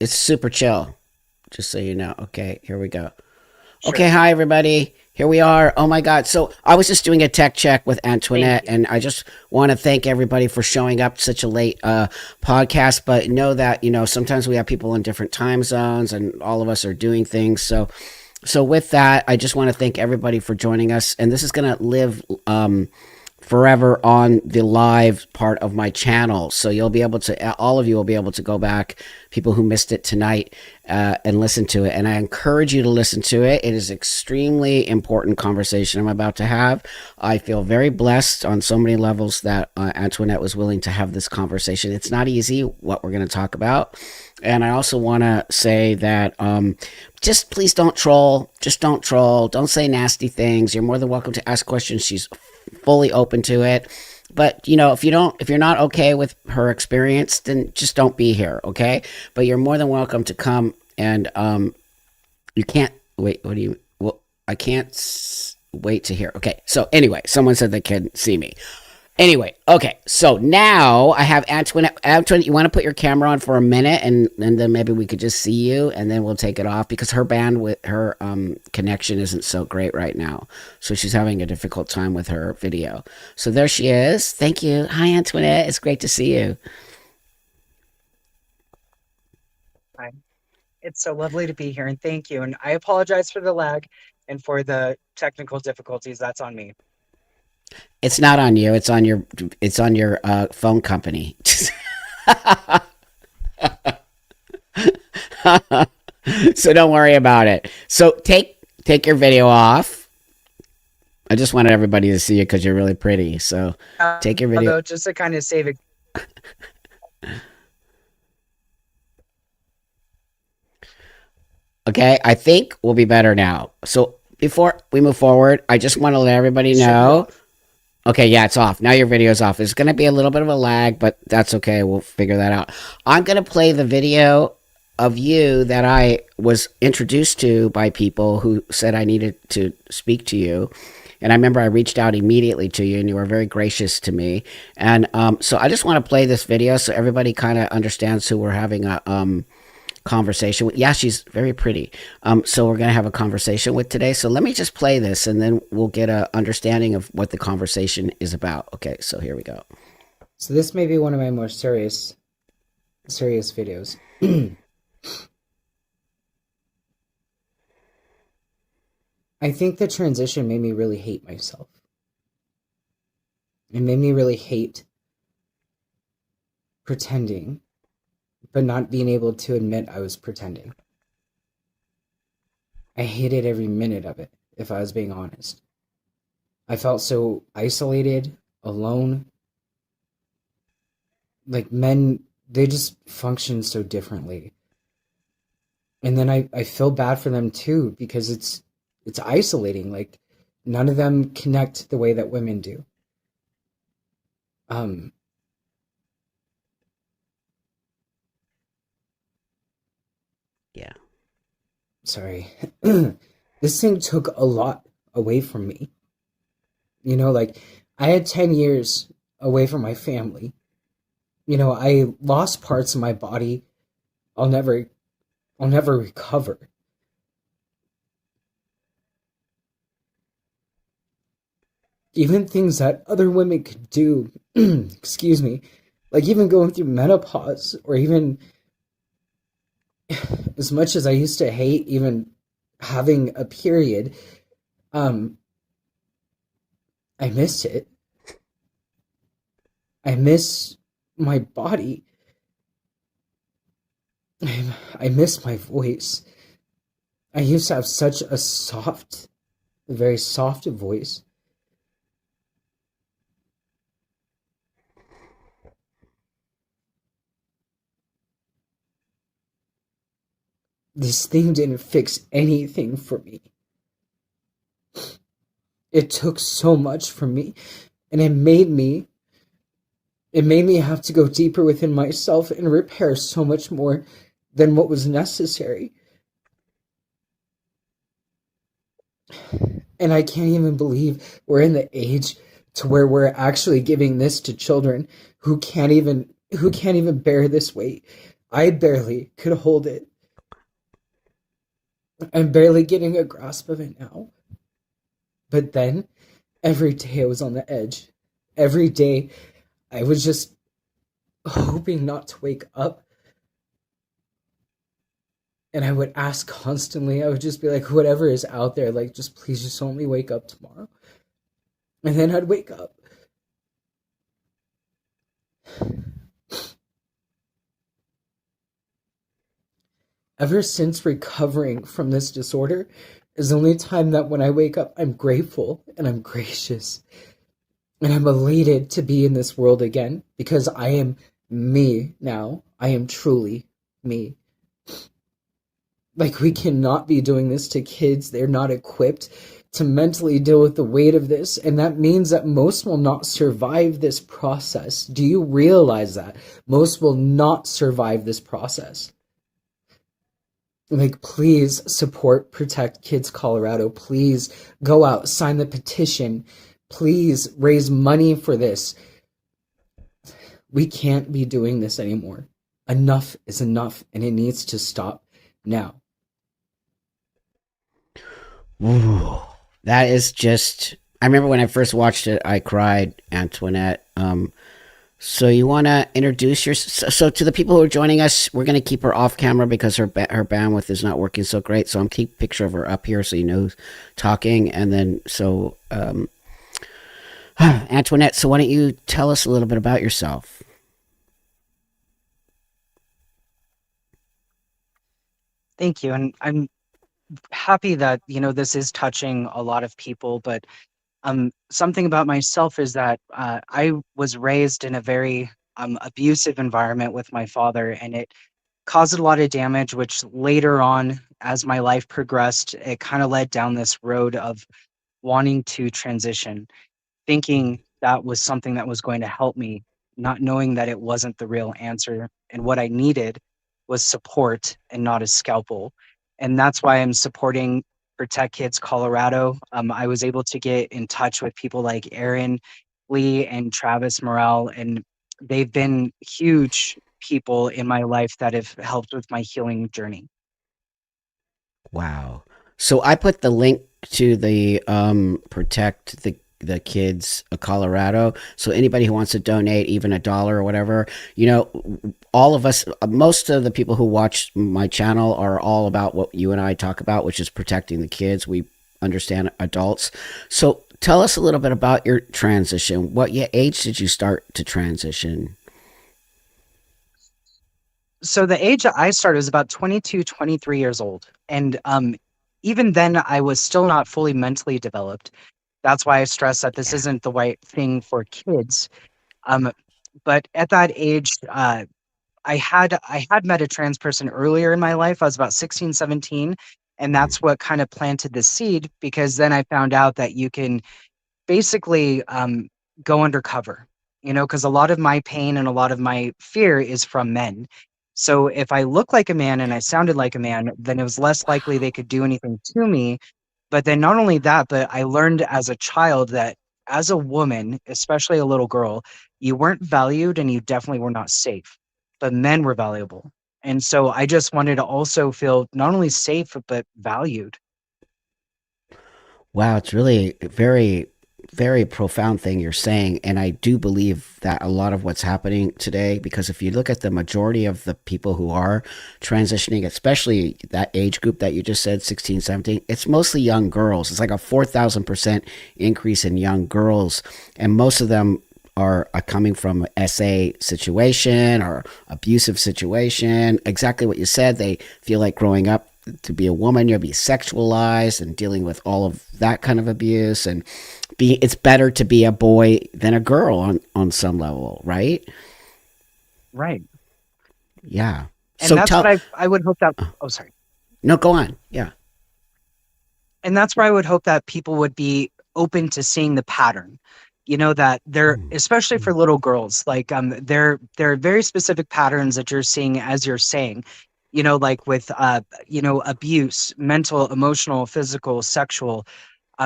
It's super chill, just so you know. Okay, here we go. Okay, Sure. hi everybody. Here we are. Oh my God. So I was just doing a tech check with Thank Antoinette, you. and I just want to thank everybody for showing up such a late podcast. But know that sometimes we have people in different time zones, and all of us are doing things. So with that, I just want to thank everybody for joining us, and this is going to live forever on the live part of my channel. So you'll be able to, all of you will be able to go back, people who missed it tonight, and listen to it. And I encourage you to listen to it. It is extremely important conversation I'm about to have. I feel very blessed on so many levels that Antoinette was willing to have this conversation. It's not easy what we're going to talk about. And I also want to say that just please don't troll. Just don't troll. Don't say nasty things. You're more than welcome to ask questions. She's fully open to it. But if you're not okay with her experience, then just don't be here, okay? But you're more than welcome to come and you can't wait. What do you? Well, I can't wait to hear. Okay, so anyway, someone said they can see me. Anyway, okay, so now I have Antoinette. Antoinette, you want to put your camera on for a minute, and then maybe we could just see you, and then we'll take it off because her bandwidth, her connection isn't so great right now, so she's having a difficult time with her video. So there she is. Thank you. Hi, Antoinette. It's great to see you. Hi. It's so lovely to be here, and thank you. And I apologize for the lag and for the technical difficulties. That's on me. It's not on you. It's on your phone company. So don't worry about it. So take your video off. I just wanted everybody to see you because you're really pretty. So take your video. Though, just to kind of save it. Okay, I think we'll be better now. So before we move forward, I just want to let everybody It should be know. off. Okay, yeah, it's off. Now your video's off. There's going to be a little bit of a lag, but that's okay. We'll figure that out. I'm going to play the video of you that I was introduced to by people who said I needed to speak to you. And I remember I reached out immediately to you, and you were very gracious to me. And so I just want to play this video so everybody kind of understands who we're having a conversation with. Yeah, she's very pretty. So we're gonna have a conversation with today. So let me just play this, and then we'll get a understanding of what the conversation is about. Okay, so here we go. So this may be one of my more serious videos. I think the transition made me really hate myself. It made me really hate pretending, but not being able to admit I was pretending. I hated every minute of it, if I was being honest. I felt so isolated, alone. Like men, they just function so differently. And then I feel bad for them too, because it's isolating. Like none of them connect the way that women do. Um, Yeah. sorry. This thing took a lot away from me. Like I had 10 years away from my family. I lost parts of my body I'll never I'll never recover. Even things that other women could do, excuse me, like even going through menopause, or even as much as I used to hate even having a period, um, I miss it. I miss my body. I miss my voice. I used to have such a soft, very soft voice. This thing didn't fix anything for me. It took so much from me, and it made me have to go deeper within myself and repair so much more than what was necessary. And I can't even believe we're in the age to where we're actually giving this to children who can't even bear this weight. I barely could hold it. I'm barely getting a grasp of it now. But then, every day I was on the edge. Every day I was just hoping not to wake up. And I would ask constantly. I would just be like, whatever is out there, like, just please just don't let me wake up tomorrow. And then I'd wake up. Ever since recovering from this disorder is the only time that when I wake up, I'm grateful and I'm gracious and I'm elated to be in this world again because I am me now. I am truly me. Like, we cannot be doing this to kids. They're not equipped to mentally deal with the weight of this. And that means that most will not survive this process. Do you realize that? Most will not survive this process. Like, please support Protect Kids Colorado. Please go out, sign the petition. Please raise money for this. We can't be doing this anymore. Enough is enough, and it needs to stop now. Ooh, that is just. I remember when I first watched it, I cried, Antoinette. So you want to introduce your so to the people who are joining us? We're going to keep her off camera because her bandwidth is not working so great. So I'm keep a picture of her up here so you know who's talking, and then so Antoinette. So why don't you tell us a little bit about yourself? Thank you. And I'm happy that, this is touching a lot of people, but something about myself is that I was raised in a very abusive environment with my father, and it caused a lot of damage, which later on, as my life progressed, it kind of led down this road of wanting to transition, thinking that was something that was going to help me, not knowing that it wasn't the real answer. And what I needed was support and not a scalpel. And that's why I'm supporting Protect Kids Colorado. I was able to get in touch with people like Aaron Lee and Travis Morrell, and they've been huge people in my life that have helped with my healing journey. Wow. So I put the link to the Protect the Kids of Colorado. So anybody who wants to donate even $1 or whatever, all of us, most of the people who watch my channel are all about what you and I talk about, which is protecting the kids. We understand adults. So tell us a little bit about your transition. What age did you start to transition? So the age that I started was about 22, 23 years old. And even then, I was still not fully mentally developed. That's why I stress that this Yeah. isn't the right thing for kids. Um, but at that age, I had met a trans person earlier in my life. I was about 16, 17, and that's what kind of planted the seed, because then I found out that you can basically go undercover, because a lot of my pain and a lot of my fear is from men. So if I look like a man and I sounded like a man, then it was less likely they could do anything to me. But then not only that, but I learned as a child that as a woman, especially a little girl, you weren't valued and you definitely were not safe. But men were valuable. And so I just wanted to also feel not only safe, but valued. Wow, it's really very, very profound thing you're saying. And I do believe that a lot of what's happening today, because if you look at the majority of the people who are transitioning, especially that age group that you just said, 16, 17, it's mostly young girls. It's like a 4,000% increase in young girls. And most of them are coming from SA situation or abusive situation. Exactly what you said. They feel like growing up to be a woman, you'll be sexualized and dealing with all of that kind of abuse, and it's better to be a boy than a girl on some level, right? Right. Yeah. And So that's what tell I would hope that, oh, sorry. no, go on. Yeah. And that's where I would hope that people would be open to seeing the pattern. That they're, especially for little girls, like there are very specific patterns that you're seeing, as you're saying, like with abuse, mental, emotional, physical, sexual.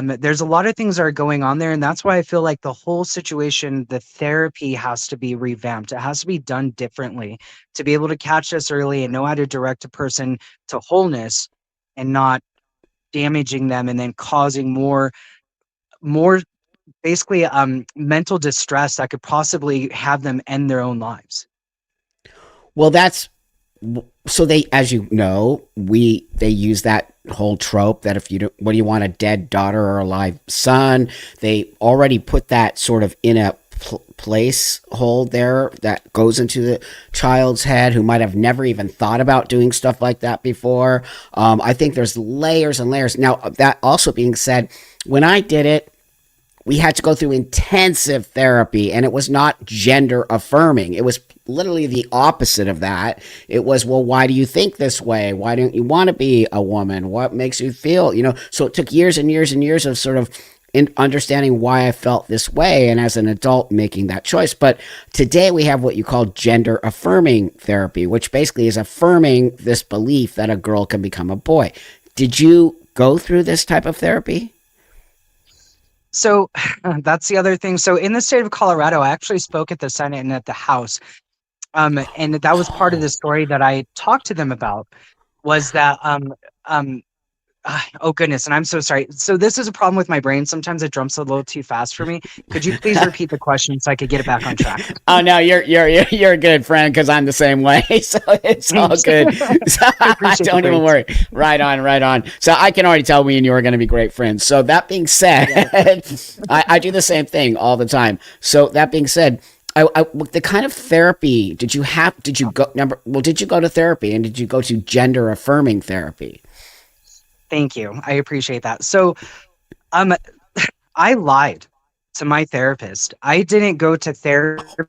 There's a lot of things that are going on there, and that's why I feel like the whole situation, the therapy has to be revamped. It has to be done differently to be able to catch this early and know how to direct a person to wholeness and not damaging them and then causing more basically mental distress that could possibly have them end their own lives. Well, that's so they, as you know, they use that whole trope that if you don't, what do you want, a dead daughter or a live son? They already put that sort of in a place hold there that goes into the child's head who might have never even thought about doing stuff like that before. I think there's layers and layers. Now, that also being said, when I did it, we had to go through intensive therapy, and it was not gender affirming. It was literally the opposite of that. It was, well, why do you think this way? Why don't you want to be a woman? What makes you feel, So it took years and years and years of sort of in understanding why I felt this way, and as an adult making that choice. But today we have what you call gender affirming therapy, which basically is affirming this belief that a girl can become a boy. Did you go through this type of therapy? So that's the other thing. So in the state of Colorado, I actually spoke at the Senate and at the House. And that was part of the Oh, story that I talked to them about was that um oh goodness, and I'm so sorry. So this is a problem with my brain. Sometimes it jumps a little too fast for me. Could you please repeat the question so I could get it back on track? oh no, you're a good friend because I'm the same way. So it's all Thanks. good. So I appreciate the don't even grace. worry. Right on, right on. So I can already tell me and you are going to be great friends. So that being said, Yeah. I do the same thing all the time. So that being said, the kind of therapy did you have? Did you go number? Well, did you go to therapy, and did you go to gender affirming therapy? Thank you. I appreciate that. So um I lied to my therapist. I didn't go to therapy. It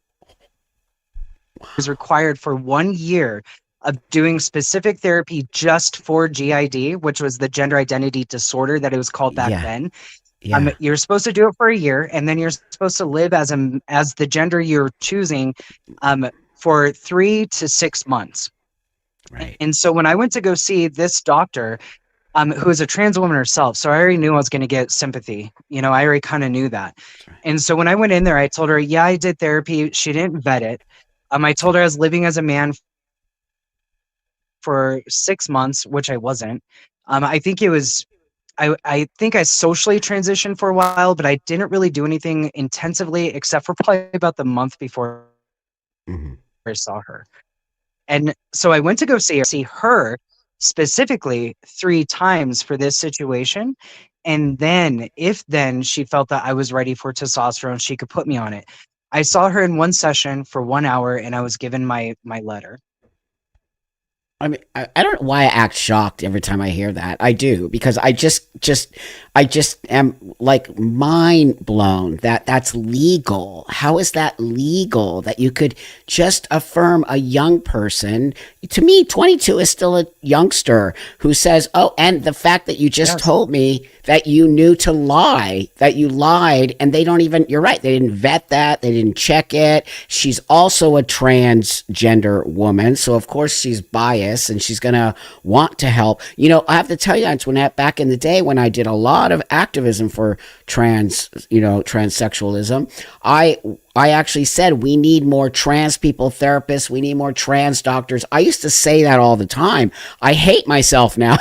was required for 1 year of doing specific therapy just for GID, which was the gender identity disorder that it was called back Yeah, then. yeah, You're supposed to do it for a year, and then you're supposed to live as the gender you're choosing for 3 to 6 months. right. And so when I went to go see this doctor, who is a trans woman herself, so I already knew I was going to get sympathy. I already kind of knew that. That's right. And so when I went in there, I told her, yeah, I did therapy. She didn't vet it. I told her I was living as a man for 6 months, which I wasn't. I think it was I think I socially transitioned for a while, but I didn't really do anything intensively except for probably about the month before Hmm. I saw her. And so I went to go see her specifically 3 times for this situation. And then, if then she felt that I was ready for testosterone, she could put me on it. I saw her in one session for 1 hour, and I was given my letter. I mean, I don't know why I act shocked every time I hear that. I do because I just am like mind blown that that's legal. How is that legal that you could just affirm a young person? To me, 22 is still a youngster who says, "Oh, and the fact that you just Yes. told me that you knew to lie, that you lied, and they don't even, you're right, they didn't vet that, they didn't check it. She's also a transgender woman, so of course she's biased and she's gonna want to help." I have to tell you, Antoinette, back in the day when I did a lot of activism for transsexualism, I actually said we need more trans people therapists. We need more trans doctors. I used to say that all the time. I hate myself now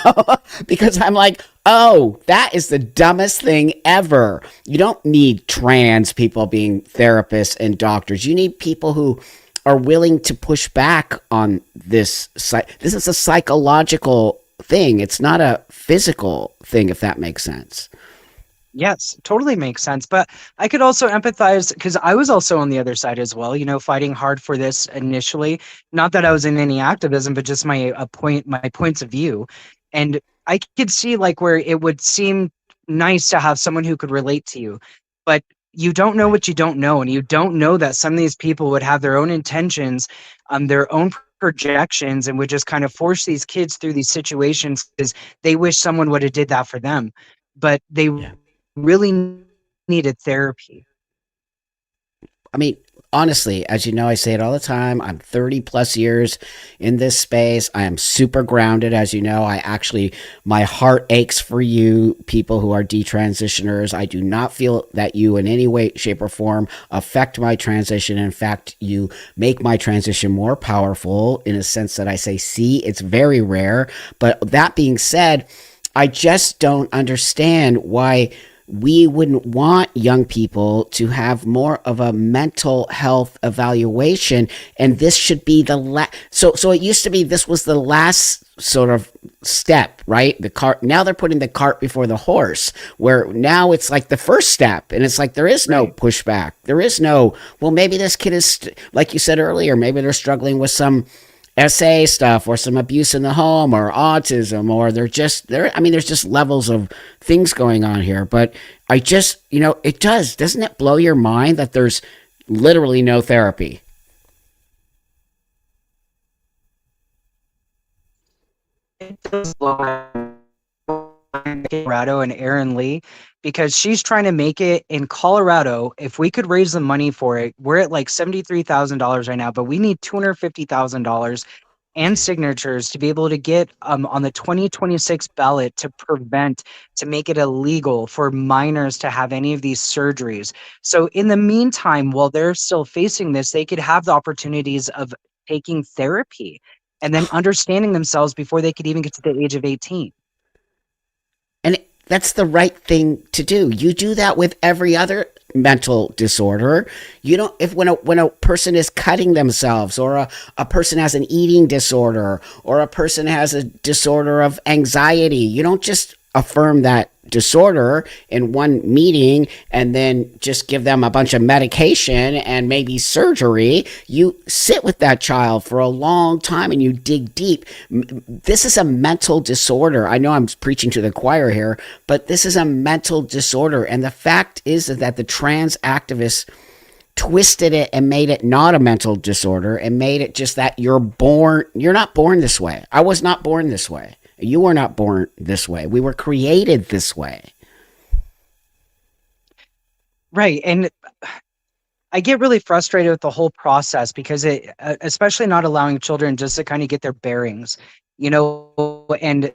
because I'm like, oh, that is the dumbest thing ever. You don't need trans people being therapists and doctors. You need people who are willing to push back on this. This is a psychological thing. It's not a physical thing, if that makes sense. Yes, totally makes sense. But I could also empathize because I was also on the other side as well, fighting hard for this initially. Not that I was in any activism, but just my points of view. And I could see like where it would seem nice to have someone who could relate to you. But you don't know Right. what you don't know. And you don't know that some of these people would have their own intentions, their own projections, and would just kind of force these kids through these situations because they wish someone would have did that for them. But they Yeah. really needed therapy. I mean, honestly, as you know, I say it all the time. I'm 30 plus years in this space. I am super grounded. As you know, my heart aches for you people who are detransitioners. I do not feel that you in any way, shape, or form affect my transition. In fact, you make my transition more powerful in a sense that I say, see, it's very rare. But that being said, I just don't understand why we wouldn't want young people to have more of a mental health evaluation, and this should be the last. So it used to be this was the last sort of step, right? The cart, now they're putting the cart before the horse, where now it's like the first step, and it's like there is no Right. pushback, there is no, well, maybe this kid is like you said earlier, maybe they're struggling with some SA stuff or some abuse in the home or autism, or they're just there. I mean, there's just levels of things going on here. But I just, doesn't it blow your mind that there's literally no therapy? It does blow my Colorado and Erin Lee, because she's trying to make it in Colorado. If we could raise the money for it, we're at like $73,000 right now, but we need $250,000 and signatures to be able to get on the 2026 ballot to make it illegal for minors to have any of these surgeries. So in the meantime, while they're still facing this, they could have the opportunities of taking therapy and then understanding themselves before they could even get to the age of 18. And that's the right thing to do. You do that with every other mental disorder. You don't, if when a person is cutting themselves, or a person has an eating disorder, or a person has a disorder of anxiety, you don't just affirm that disorder in one meeting and then just give them a bunch of medication and maybe surgery. You sit with that child for a long time and you dig deep. This is a mental disorder. I know I'm preaching to the choir here, but this is a mental disorder. And the fact is that the trans activists twisted it and made it not a mental disorder and made it just that you're not born this way. I was not born this way. You were not born this way. We were created this way. Right. And I get really frustrated with the whole process because especially not allowing children just to kind of get their bearings, and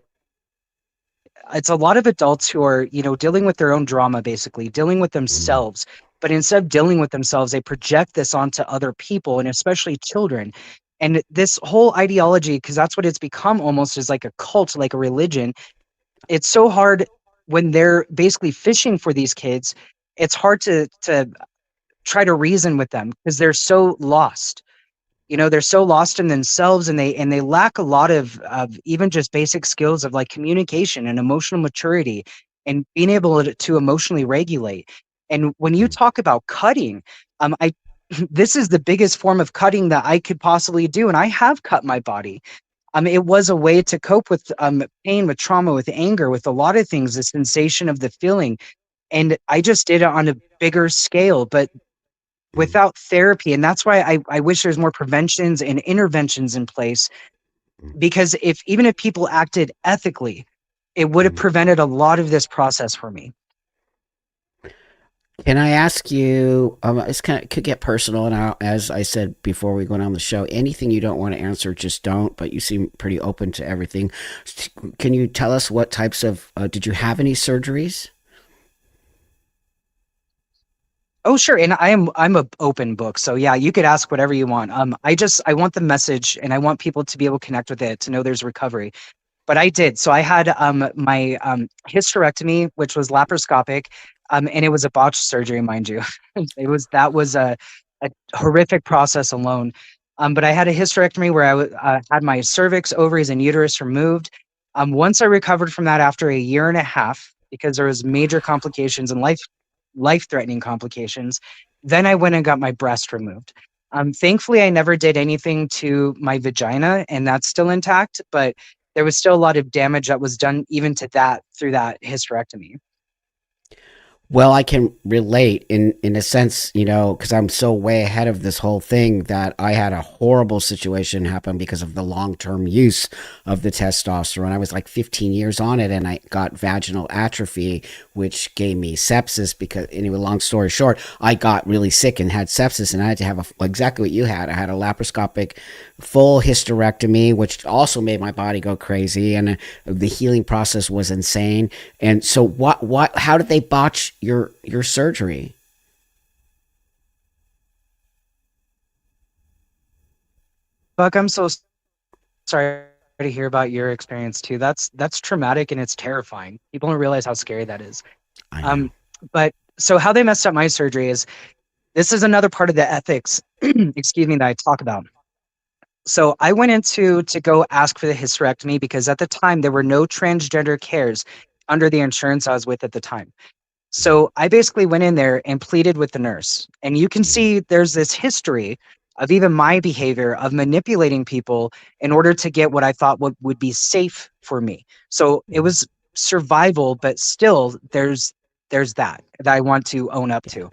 it's a lot of adults who are, dealing with their own drama, basically dealing with Mm, themselves. But instead of dealing with themselves, they project this onto other people and especially children. And this whole ideology, because that's what it's become almost, is like a cult, like a religion. It's so hard when they're basically fishing for these kids. It's hard to try to reason with them because they're so lost. They're so lost in themselves, and they lack a lot of even just basic skills of like communication and emotional maturity and being able to emotionally regulate. And when you mm, talk about cutting, I this is the biggest form of cutting that I could possibly do, and I have cut my body. It was a way to cope with pain, with trauma, with anger, with a lot of things, the sensation of the feeling. And I just did it on a bigger scale. But mm, without therapy, and that's why I wish there's more preventions and interventions in place, mm, because even if people acted ethically, it would have mm. prevented a lot of this process for me. Can I ask you? It's kind of could get personal, and as I said before we went on the show, anything you don't want to answer, just don't. But you seem pretty open to everything. Can you tell us what types of? Did you have any surgeries? Oh, sure. And I'm a open book. So yeah, you could ask whatever you want. I want the message and I want people to be able to connect with it, to know there's recovery. But I did. So I had my hysterectomy, which was laparoscopic, and it was a botched surgery, mind you. That was a horrific process alone. But I had a hysterectomy where had my cervix, ovaries, and uterus removed. Once I recovered from that after a year and a half, because there was major complications and life-threatening complications, then I went and got my breast removed. Thankfully, I never did anything to my vagina, and that's still intact. But there was still a lot of damage that was done even to that through that hysterectomy. Well, I can relate in a sense, because I'm so way ahead of this whole thing that I had a horrible situation happen because of the long term use of the testosterone. I was like 15 years on it, and I got vaginal atrophy, which gave me sepsis. Because anyway, long story short, I got really sick and had sepsis, and I had to have exactly what you had. I had a laparoscopic full hysterectomy, which also made my body go crazy, and the healing process was insane. And so, how did they botch your surgery? Buck, I'm so sorry to hear about your experience too. That's traumatic and it's terrifying. People don't realize how scary that is. I know. Um, but so how they messed up my surgery is this is another part of the ethics, excuse me, that I talk about. So I went into to go ask for the hysterectomy because at the time there were no transgender cares under the insurance I was with at the time. So I basically went in there and pleaded with the nurse. And you can see there's this history of even my behavior of manipulating people in order to get what I thought would be safe for me. So it was survival, but still there's that I want to own up Yeah. to.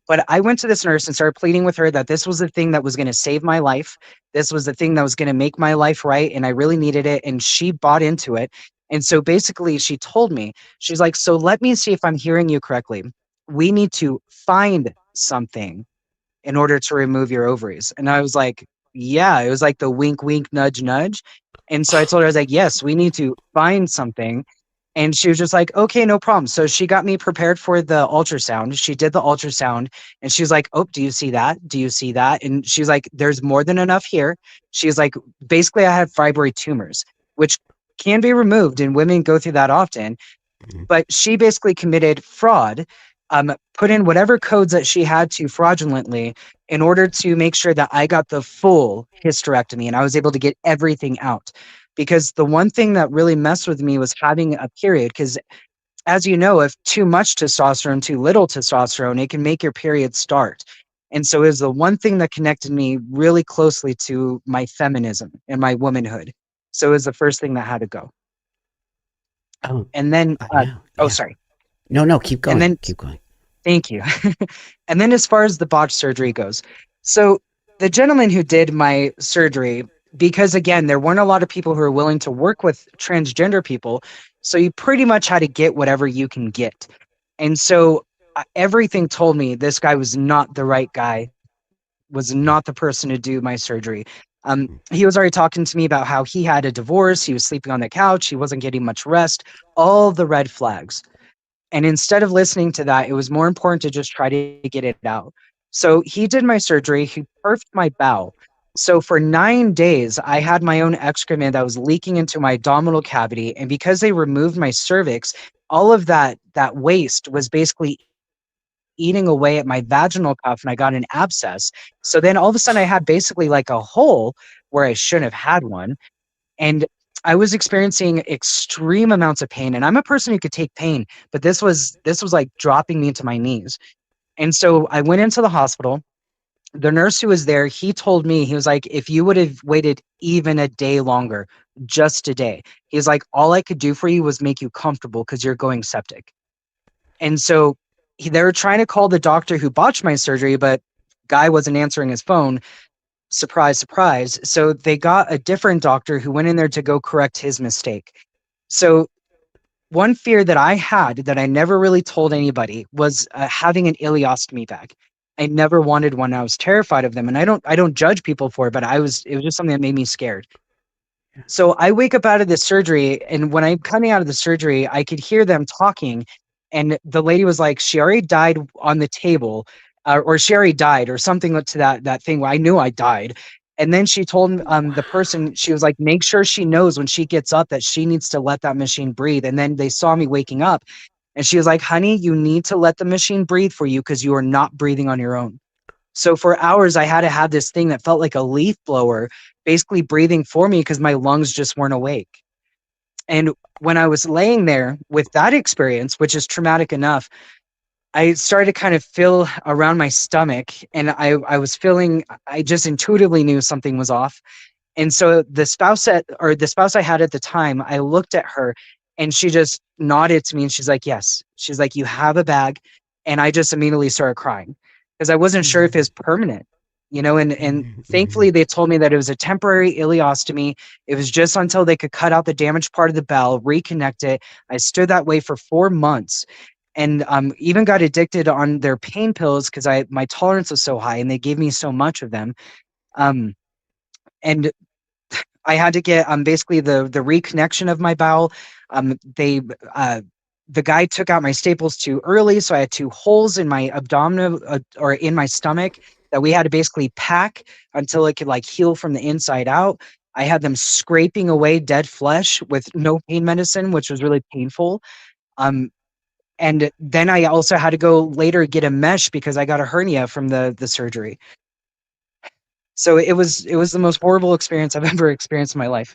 But I went to this nurse and started pleading with her that this was the thing that was going to save my life. This was the thing that was going to make my life right. And I really needed it. And she bought into it. And so basically, she told me, she's like, so let me see if I'm hearing you correctly. We need to find something in order to remove your ovaries. And I was like, yeah, it was like the wink, wink, nudge, nudge. And so I told her, I was like, yes, we need to find something. And she was just like, okay, no problem. So she got me prepared for the ultrasound. She did the ultrasound and she was like, oh, do you see that? Do you see that? And she's like, there's more than enough here. She's like, basically, I have fibroid tumors, which can be removed and women go through that often. Mhm. But she basically committed fraud, put in whatever codes that she had to fraudulently in order to make sure that I got the full hysterectomy and I was able to get everything out. Because the one thing that really messed with me was having a period. Because as you know, if too much testosterone, too little testosterone, it can make your period start. And so it was the one thing that connected me really closely to my feminism and my womanhood. So it was the first thing that had to go. Oh, And then, yeah, oh, yeah. sorry. No, no, keep And going, then keep going. thank you. And then as far as the botched surgery goes, so the gentleman who did my surgery, because again, there weren't a lot of people who were willing to work with transgender people, so you pretty much had to get whatever you can get. And so everything told me this guy was not the right guy, was not the person to do my surgery. He was already talking to me about how he had a divorce, he was sleeping on the couch, he wasn't getting much rest, all the red flags. And instead of listening to that, it was more important to just try to get it out. So he did my surgery. He perfed my bowel. So for 9 days, I had my own excrement that was leaking into my abdominal cavity. And because they removed my cervix, all of that waste was basically eating away at my vaginal cuff and I got an abscess. So then all of a sudden I had basically like a hole where I shouldn't have had one. And I was experiencing extreme amounts of pain. And I'm a person who could take pain, but this was like dropping me to my knees. And so I went into the hospital. The nurse who was there, he told me, he was like, if you would have waited even a day longer, just a day, he's like, all I could do for you was make you comfortable because you're going septic. And so they were trying to call the doctor who botched my surgery, but guy wasn't answering his phone. Surprise, surprise. So they got a different doctor who went in there to go correct his mistake. So one fear that I had that I never really told anybody was having an ileostomy bag. I never wanted one. I was terrified of them, and I don't judge people for it, but it was just something that made me scared. So I wake up out of this surgery, and when I'm coming out of the surgery, I could hear them talking, and the lady was like, "She already died on the table, or she already died, or something to that thing." Where I knew I died, and then she told the person, she was like, "Make sure she knows when she gets up that she needs to let that machine breathe." And then they saw me waking up, and she was like, "Honey, you need to let the machine breathe for you because you are not breathing on your own." So for hours, I had to have this thing that felt like a leaf blower, basically breathing for me because my lungs just weren't awake. And when I was laying there with that experience, which is traumatic enough, I started to kind of feel around my stomach and I was feeling, I just intuitively knew something was off. And so the spouse I had at the time, I looked at her And she just nodded to me and she's like, yes. She's like, you have a bag. And I just immediately started crying because I wasn't sure if it's permanent, and thankfully they told me that it was a temporary ileostomy. It was just until they could cut out the damaged part of the bowel, reconnect it. I stood that way for 4 months and even got addicted on their pain pills because my tolerance was so high and they gave me so much of them. Um, and I had to get basically the reconnection of my bowel. They the guy took out my staples too early, so I had 2 holes in my abdominal or in my stomach that we had to basically pack until it could like heal from the inside out. I had them scraping away dead flesh with no pain medicine, which was really painful. Um, and then I also had to go later get a mesh because I got a hernia from the surgery. So it was the most horrible experience I've ever experienced in my life.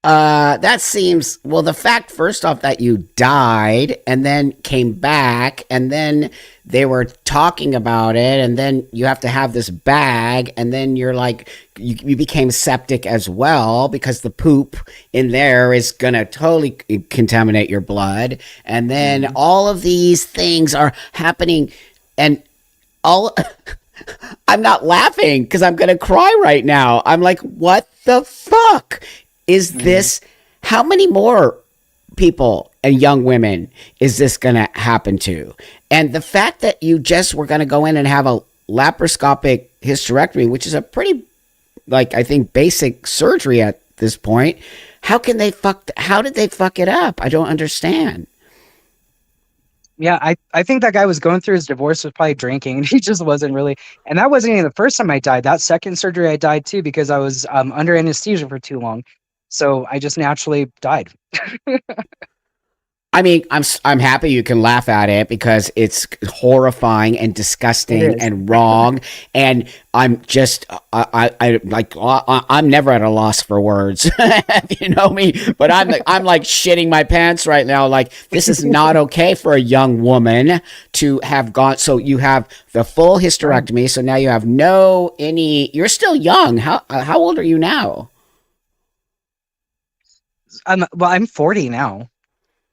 That seems well. The fact, first off, that you died and then came back, and then they were talking about it, and then you have to have this bag, and then you're like, you became septic as well because the poop in there is gonna totally contaminate your blood, and then all of these things are happening, and all. I'm not laughing because I'm gonna cry right now. I'm like, what the fuck? Is this, how many more people and young women is this going to happen to? And the fact that you just were going to go in and have a laparoscopic hysterectomy, which is a pretty, like, I think basic surgery at this point. How did they fuck it up? I don't understand. Yeah, I think that guy was going through his divorce, was probably drinking, and he just wasn't really. And that wasn't even the first time I died. That second surgery, I died too because I was under anesthesia for too long. So I just naturally died. I mean, I'm happy you can laugh at it because it's horrifying and It disgusting is. and wrong. And I'm just, I like, I'm never at a loss for words. You know me, but I'm like shitting my pants right now. Like, this is not okay for a young woman to have gone. So you have the full hysterectomy. So now you have you're still young. How old are you now? Well, I'm 40 now.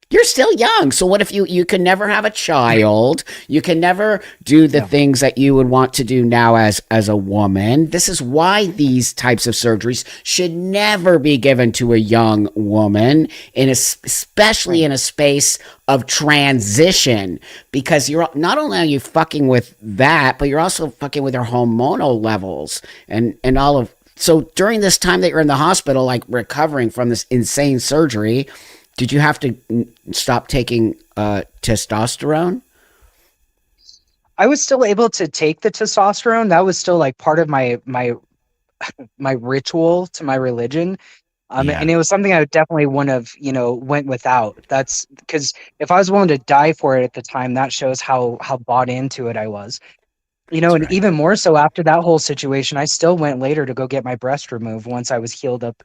You're still young. So what if you can never have a child? You can never do the things that you would want to do now as a woman. This is why these types of surgeries should never be given to a young woman, especially in a space of transition, because you're not only are you fucking with that, but you're also fucking with your hormonal levels and all of. So during this time that you're in the hospital, like recovering from this insane surgery, did you have to stop taking testosterone? I was still able to take the testosterone. That was still like part of my ritual to my religion. Yeah, And it was something I definitely wouldn't have, went without. That's because if I was willing to die for it at the time, that shows how bought into it I was. that's And right. even more so after that whole situation, I still went later to go get my breast removed once I was healed up.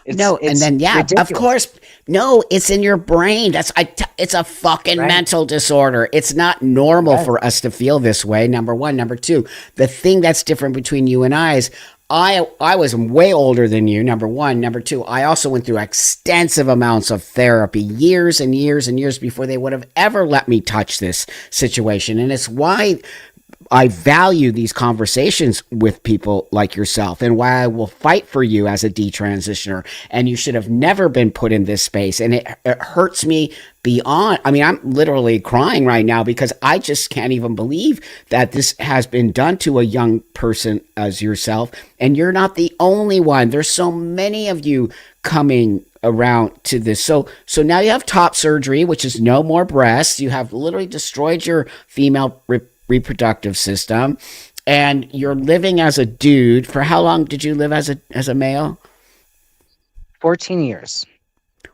It's No, and it's then yeah, of ridiculous, course, no, it's in your brain. It's a fucking right? mental disorder. It's not normal Right. for us to feel this way. Number one, number two, the thing that's different between you and I is I was way older than you. Number one, number two, I also went through extensive amounts of therapy, years and years and years before they would have ever let me touch this situation, and it's why I value these conversations with people like yourself and why I will fight for you as a detransitioner. And you should have never been put in this space. And it hurts me beyond. I mean, I'm literally crying right now because I just can't even believe that this has been done to a young person as yourself. And you're not the only one. There's so many of you coming around to this. So now you have top surgery, which is no more breasts. You have literally destroyed your female reproductive system, and you're living as a dude. For how long did you live as a male? 14 years.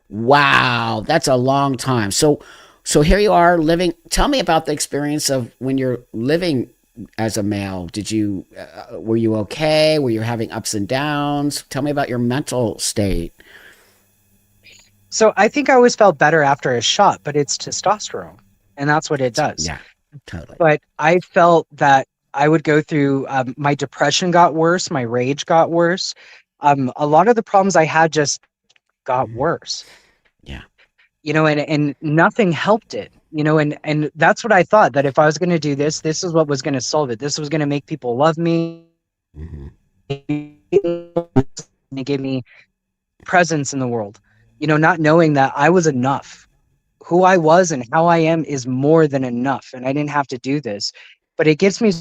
Wow, that's a long time. So here you are living. Tell me about the experience of when you're living as a male. Did you were you okay? Were you having ups and downs? Tell me about your mental state. So I think I always felt better after a shot, but it's testosterone, and that's what it does. Yeah, totally. But I felt that I would go through my depression got worse, my rage got worse. A lot of the problems I had just got worse. Yeah. And nothing helped it, and that's what I thought, that if I was going to do this, this is what was going to solve it. This was going to make people love me. Hmm. It gave me presence in the world, not knowing that I was enough. Who I was and how I am is more than enough, and I didn't have to do this. But it gets me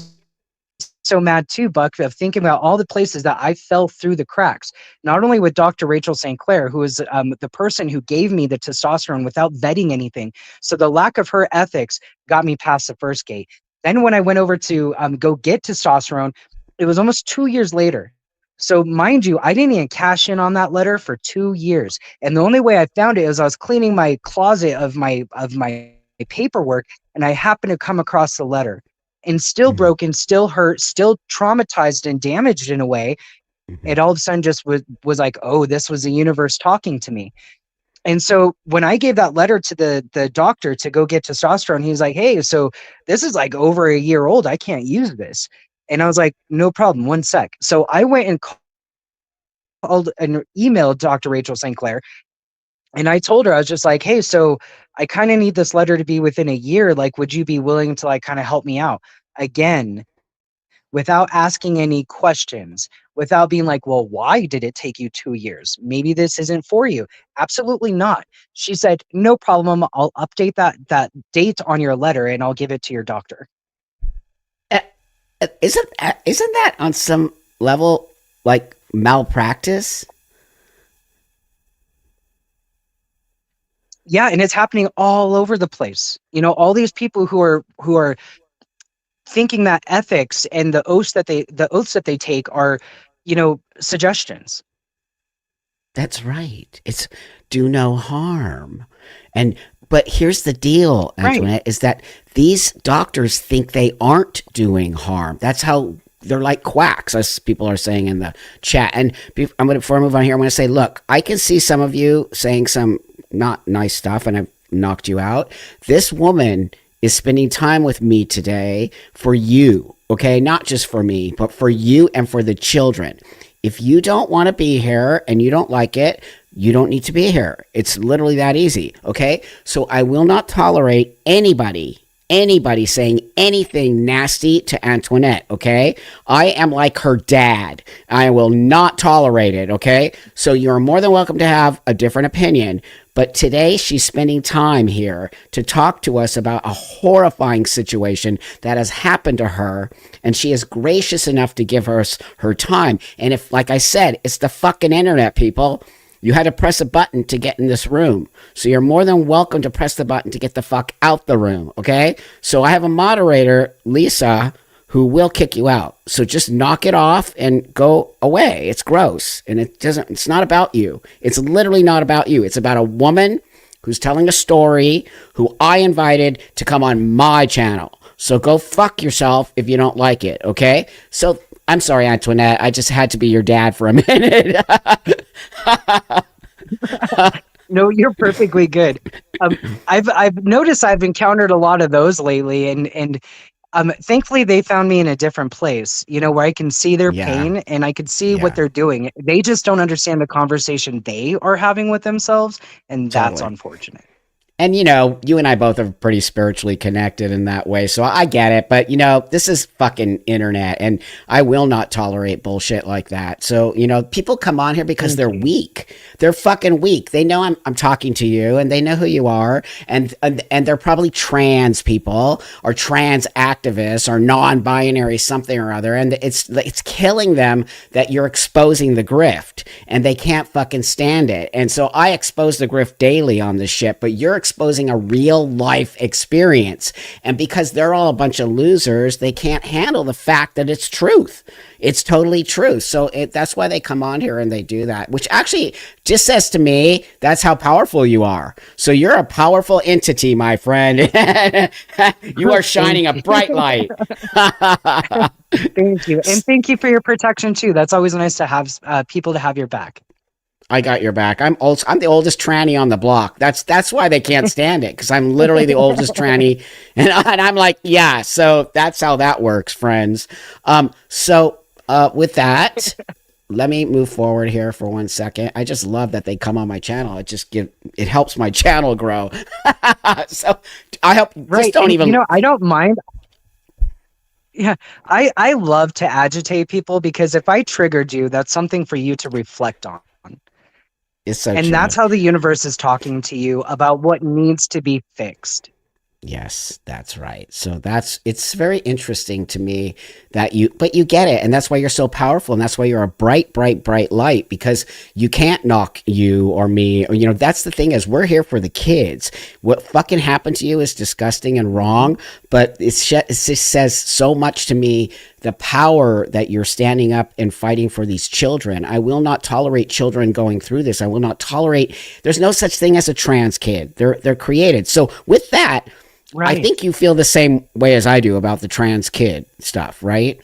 so mad too, Buck, of thinking about all the places that I fell through the cracks. Not only with Dr. Rachel St. Clair, who is the person who gave me the testosterone without vetting anything. So the lack of her ethics got me past the first gate. Then when I went over to go get testosterone, it was almost 2 years later. So mind you, I didn't even cash in on that letter for 2 years. And the only way I found it is I was cleaning my closet of my paperwork, and I happened to come across the letter, and still Hmm. broken, still hurt, still traumatized and damaged in a way. Hmm. It all of a sudden just was like, oh, this was the universe talking to me. And so when I gave that letter to the doctor to go get testosterone, he's like, hey, so this is like over a year old. I can't use this. And I was like, no problem. One sec. So I went and called and emailed Dr. Rachel St. Clair. And I told her, I was just like, hey, so I kind of need this letter to be within a year. Like, would you be willing to like kind of help me out? Again, without asking any questions, without being like, well, why did it take you 2 years? Maybe this isn't for you. Absolutely not. She said, no problem. I'll update that date on your letter and I'll give it to your doctor. Uh, isn't that on some level like malpractice? Yeah, and it's happening all over the place. All these people who are thinking that ethics and the oaths that they take are, suggestions. That's right. It's do no harm. And but here's the deal, Right. Antoinette, is that these doctors think they aren't doing harm. That's how they're like quacks, as people are saying in the chat. And before I move on here, I'm going to say, look, I can see some of you saying some not nice stuff, and I've knocked you out. This woman is spending time with me today for you, okay? Not just for me, but for you and for the children. If you don't want to be here and you don't like it, you don't need to be here. It's literally that easy, okay? So I will not tolerate anybody saying anything nasty to Antoinette, okay? I am like her dad. I will not tolerate it, okay? So you're more than welcome to have a different opinion. But today she's spending time here to talk to us about a horrifying situation that has happened to her. And she is gracious enough to give us her time. And if, like I said, it's the fucking internet, people. You had to press a button to get in this room. So you're more than welcome to press the button to get the fuck out the room, okay? So I have a moderator, Lisa, who will kick you out. So just knock it off and go away. It's gross. And it's not about you. It's literally not about you. It's about a woman who's telling a story who I invited to come on my channel. So go fuck yourself if you don't like it, okay? So I'm sorry, Antoinette. I just had to be your dad for a minute. No, you're perfectly good. I've noticed I've encountered a lot of those lately, and thankfully they found me in a different place, where I can see their Yeah, pain and I could see what yeah, they're doing. They just don't understand the conversation they are having with themselves, and that's totally. unfortunate. And you and I both are pretty spiritually connected in that way, so I get it. But this is fucking internet, and I will not tolerate bullshit like that. So people come on here because Thank they're you. weak. They're fucking weak. They know I'm talking to you, and they know who you are, and they're probably trans people or trans activists or non-binary something or other, and it's killing them that you're exposing the grift, and they can't fucking stand it. And so I expose the grift daily on this shit, but you're exposing a real life experience. And because they're all a bunch of losers, they can't handle the fact that it's truth. It's totally true. So that's why they come on here and they do that, which actually just says to me, that's how powerful you are. So you're a powerful entity, my friend. You are Thank shining a you. bright light. Thank you. And thank you for your protection too. That's always nice to have people to have your back. I got your back. I'm the oldest tranny on the block. That's why they can't stand it, because I'm literally the oldest tranny, and I'm like, yeah. So that's how that works, friends. So with that, let me move forward here for 1 second. I just love that they come on my channel. It helps my channel grow. So I hope just Right. don't And even. I don't mind. Yeah, I love to agitate people because if I triggered you, that's something for you to reflect on. It's so And true. that's how the universe is talking to you about what needs to be fixed. Yes, that's right. So it's very interesting to me that but you get it. And that's why you're so powerful. And that's why you're a bright, bright, bright light, because you can't knock you or me. Or, that's the thing is we're here for the kids. What fucking happened to you is disgusting and wrong, but it just says so much to me, the power that you're standing up and fighting for these children. I will not tolerate children going through this. I will not tolerate, there's no such thing as a trans kid. They're created. So with that, I Right. think you feel the same way as I do about the trans kid stuff, right?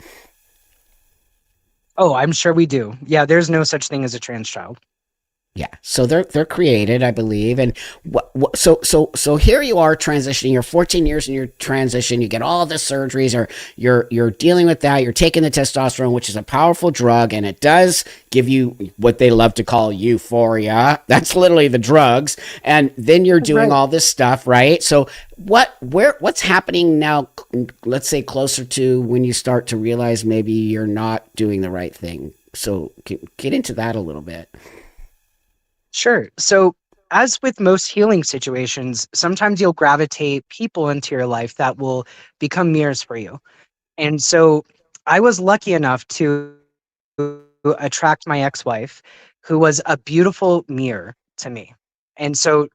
Oh, I'm sure we do. Yeah, there's no such thing as a trans child. Yeah. So they're created, I believe, and so here you are transitioning. You're 14 years in your transition. You get all the surgeries, or you're dealing with that. You're taking the testosterone, which is a powerful drug, and it does give you what they love to call euphoria. That's literally the drugs, and then you're doing Right. all this stuff, right? So what's happening now? Let's say closer to when you start to realize maybe you're not doing the right thing. So get into that a little bit. Sure. So, as with most healing situations, sometimes you'll gravitate people into your life that will become mirrors for you. And so, I was lucky enough to attract my ex-wife, who was a beautiful mirror to me. And so,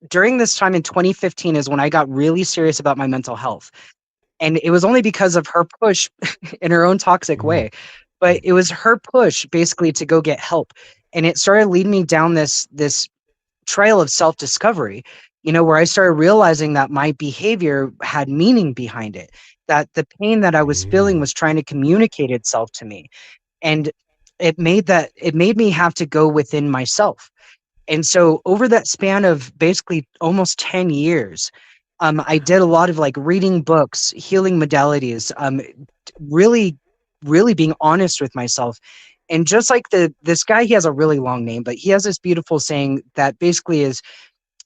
during this time in 2015 is when I got really serious about my mental health. And it was only because of her push in her own toxic Mm, way. But it was her push basically to go get help. And it started leading me down this trail of self-discovery, where I started realizing that my behavior had meaning behind it, that the pain that I was feeling mm, was trying to communicate itself to me. And it made me have to go within myself. And so over that span of basically almost 10 years, I did a lot of like reading books, healing modalities, really, really being honest with myself. And just like this guy, he has a really long name, but he has this beautiful saying that basically is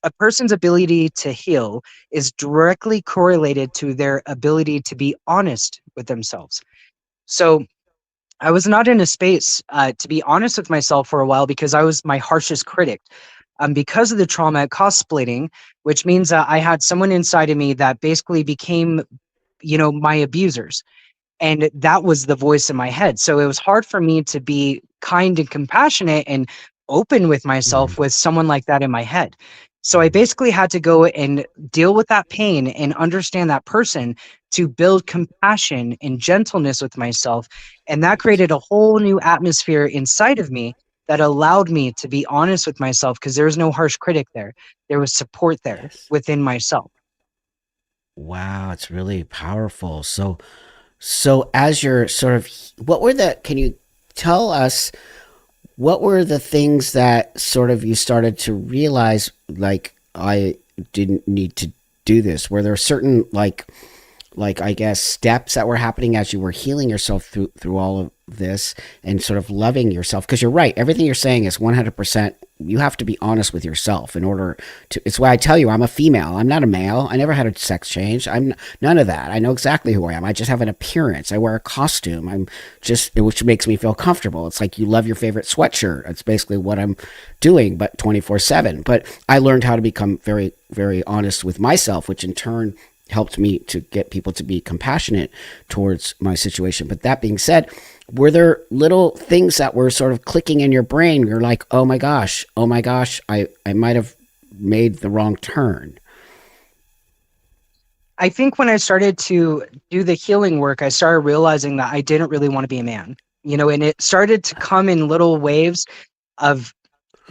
a person's ability to heal is directly correlated to their ability to be honest with themselves. So I was not in a space to be honest with myself for a while because I was my harshest critic. Because of the trauma, it caused splitting, which means that I had someone inside of me that basically became, my abusers. And that was the voice in my head. So it was hard for me to be kind and compassionate and open with mm, myself with someone like that in my head. So I mm. basically had to go and deal with that pain and understand that person to build compassion and gentleness with myself. And that created a whole new atmosphere inside of me that allowed me to be honest with myself because there was no harsh critic there. There was support there Yes. within myself. Wow, it's really powerful. So as you're sort of, can you tell us what were the things that sort of you started to realize, like, I didn't need to do this? Were there certain I guess steps that were happening as you were healing yourself through all of this and sort of loving yourself? Because you're right, everything you're saying is 100%. You have to be honest with yourself in order to. It's why I tell you I'm a female. I'm not a male. I never had a sex change. I'm none of that. I know exactly who I am. I just have an appearance. I wear a costume. I'm just, which makes me feel comfortable. It's like you love your favorite sweatshirt. It's basically what I'm doing, but 24/7. But I learned how to become very, very honest with myself, which in turn helped me to get people to be compassionate towards my situation. But that being said, were there little things that were sort of clicking in your brain? You're like, oh my gosh, I might have made the wrong turn. I think when I started to do the healing work, I started realizing that I didn't really want to be a man, and it started to come in little waves of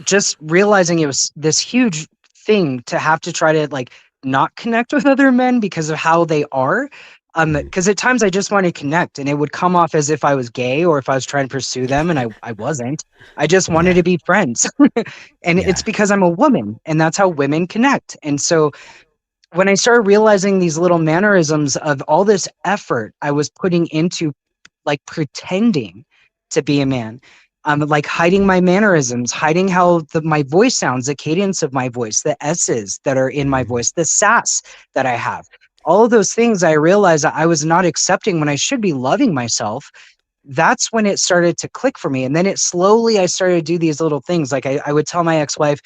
just realizing it was this huge thing to have to try to like not connect with other men because of how they are. Mm, Because at times I just want to connect and it would come off as if I was gay or if I was trying to pursue them and I wasn't. I just wanted yeah, to be friends. And it's yeah. because I'm a woman and that's how women connect. And so when I started realizing these little mannerisms of all this effort I was putting into like pretending to be a man, like hiding my mannerisms, hiding how my voice sounds, the cadence of my voice, the S's that are in my voice, the sass that I have. All of those things I realized that I was not accepting when I should be loving myself. That's when it started to click for me. And then I started to do these little things. Like I would tell my ex-wife,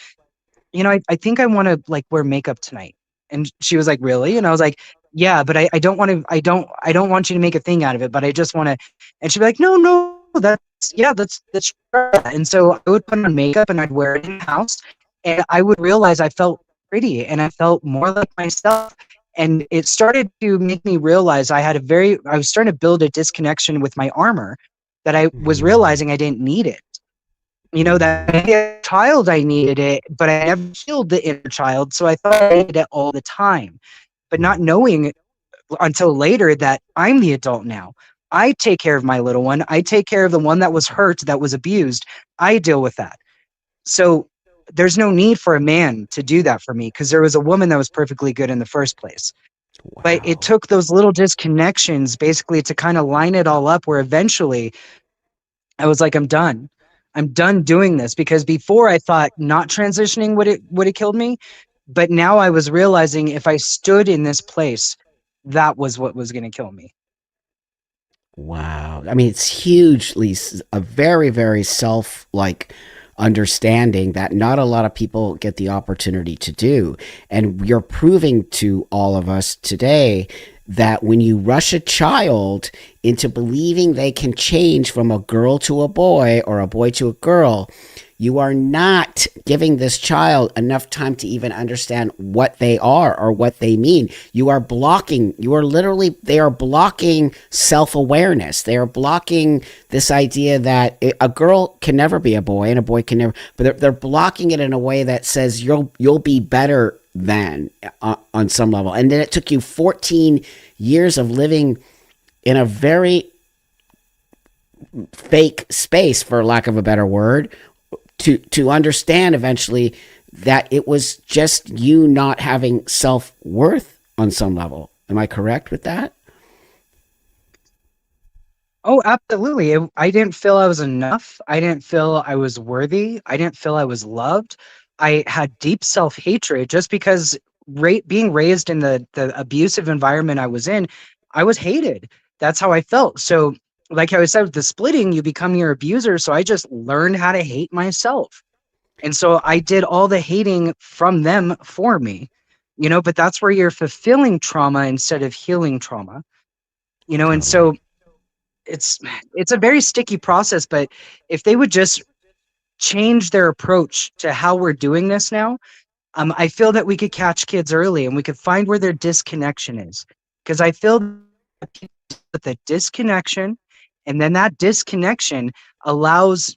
I think I want to like wear makeup tonight. And she was like, really? And I was like, yeah, but I don't want to, I don't want you to make a thing out of it, but I just want to, and she'd be like, no, that's right. And so I would put on makeup and I'd wear it in the house and I would realize I felt pretty and I felt more like myself. And it started to make me realize I was starting to build a disconnection with my armor that I was Mm, realizing I didn't need it. That mm. maybe as a child I needed it, but I never healed the inner child, so I thought I needed it all the time. But not knowing until later that I'm the adult now. I take care of my little one. I take care of the one that was hurt, that was abused. I deal with that. So there's no need for a man to do that for me because there was a woman that was perfectly good in the first place. But it Wow. took those little disconnections basically to kind of line it all up where eventually I was like, I'm done. I'm done doing this because before I thought not transitioning would have killed me, but now I was realizing if I stood in this place, that was what was going to kill me. Wow. I mean, it's hugely a very, very self like understanding that not a lot of people get the opportunity to do. And you're proving to all of us today that when you rush a child into believing they can change from a girl to a boy or a boy to a girl, you are not giving this child enough time to even understand what they are or what they mean. They are blocking self awareness. They are blocking this idea that a girl can never be a boy and a boy can never, but they're blocking it in a way that says you'll be better than on some level. And then it took you 14 years of living in a very fake space, for lack of a better word, to understand eventually that it was just you not having self-worth on some level. Am I correct with that? Oh, absolutely. I didn't feel I was enough. I didn't feel I was worthy. I didn't feel I was loved. I had deep self-hatred just because being raised in the abusive environment I was in, I was hated. That's how I felt. So, like how I said with the splitting, you become your abuser. So I just learned how to hate myself. And so I did all the hating from them for me, but that's where you're fulfilling trauma instead of healing trauma, and Totally. so it's it's a very sticky process, but if they would just change their approach to how we're doing this now, I feel that we could catch kids early and we could find where their disconnection is. Because I feel that the disconnection and then that disconnection allows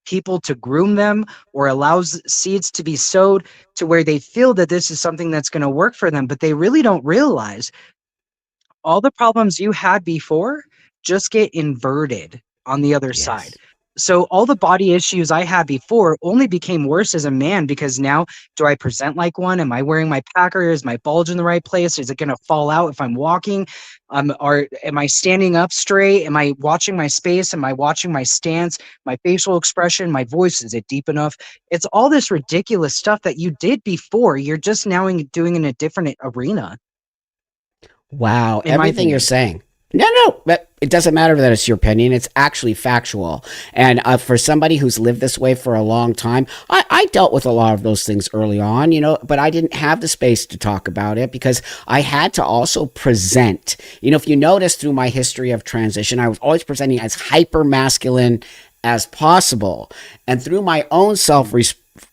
people to groom them or allows seeds to be sowed to where they feel that this is something that's going to work for them, but they really don't realize all the problems you had before just get inverted on the other side. Yes. So all the body issues I had before only became worse as a man because now do I present like one? Am I wearing my packer? Is my bulge in the right place? Is it going to fall out if I'm walking? Or am I standing up straight? Am I watching my space? Am I watching my stance, my facial expression, my voice? Is it deep enough? It's all this ridiculous stuff that you did before. You're just now doing in a different arena, Wow, in my everything you're opinion. saying. No, but it doesn't matter that it's your opinion. It's actually factual. And for somebody who's lived this way for a long time, I dealt with a lot of those things early on, but I didn't have the space to talk about it because I had to also present. If you notice through my history of transition, I was always presenting as hyper masculine as possible. And through my own self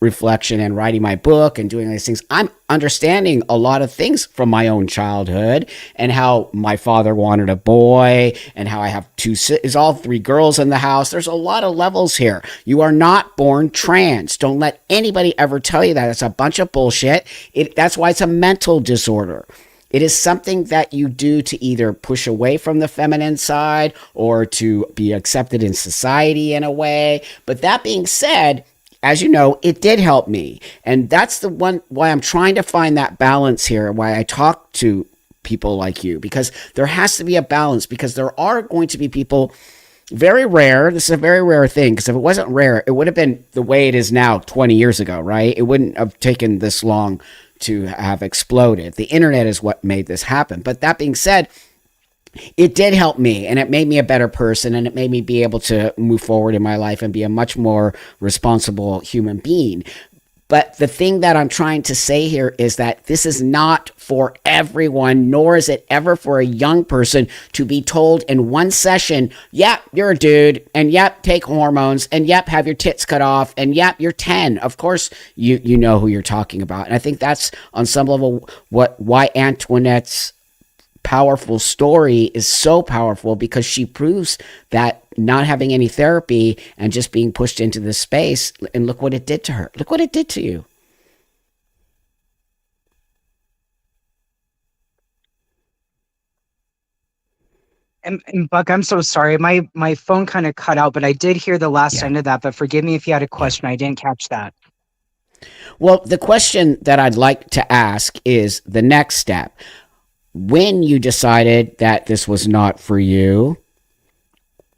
reflection and writing my book and doing these things, I'm understanding a lot of things from my own childhood and how my father wanted a boy and how I have all three girls in the house. There's a lot of levels here. You are not born trans. Don't let anybody ever tell you that. It's a bunch of bullshit. That's why it's a mental disorder. It is something that you do to either push away from the feminine side or to be accepted in society in a way. But that being said, as you know, it did help me. And that's the one why I'm trying to find that balance here, why I talk to people like you, because there has to be a balance, because there are going to be people Very rare. This is a very rare thing because if it wasn't rare, it would have been the way it is now 20 years ago, right? It wouldn't have taken this long to have exploded. The internet is what made this happen. But that being said, it did help me and it made me a better person and it made me be able to move forward in my life and be a much more responsible human being. But the thing that I'm trying to say here is that this is not for everyone, nor is it ever for a young person to be told in one session, yep, you're a dude, and yep, take hormones, and yep, have your tits cut off, and yep, you're 10. Of course, you know who you're talking about. And I think that's on some level why Antoinette's powerful story is so powerful, because she proves that not having any therapy and just being pushed into this space, and look what it did to her. Look what it did to you. And Buck, I'm so sorry. My phone kind of cut out, but I did hear the last Yeah. end of that. But forgive me if you had a Yeah. question. I didn't catch that. Well, the question that I'd like to ask is the next step. When you decided that this was not for you,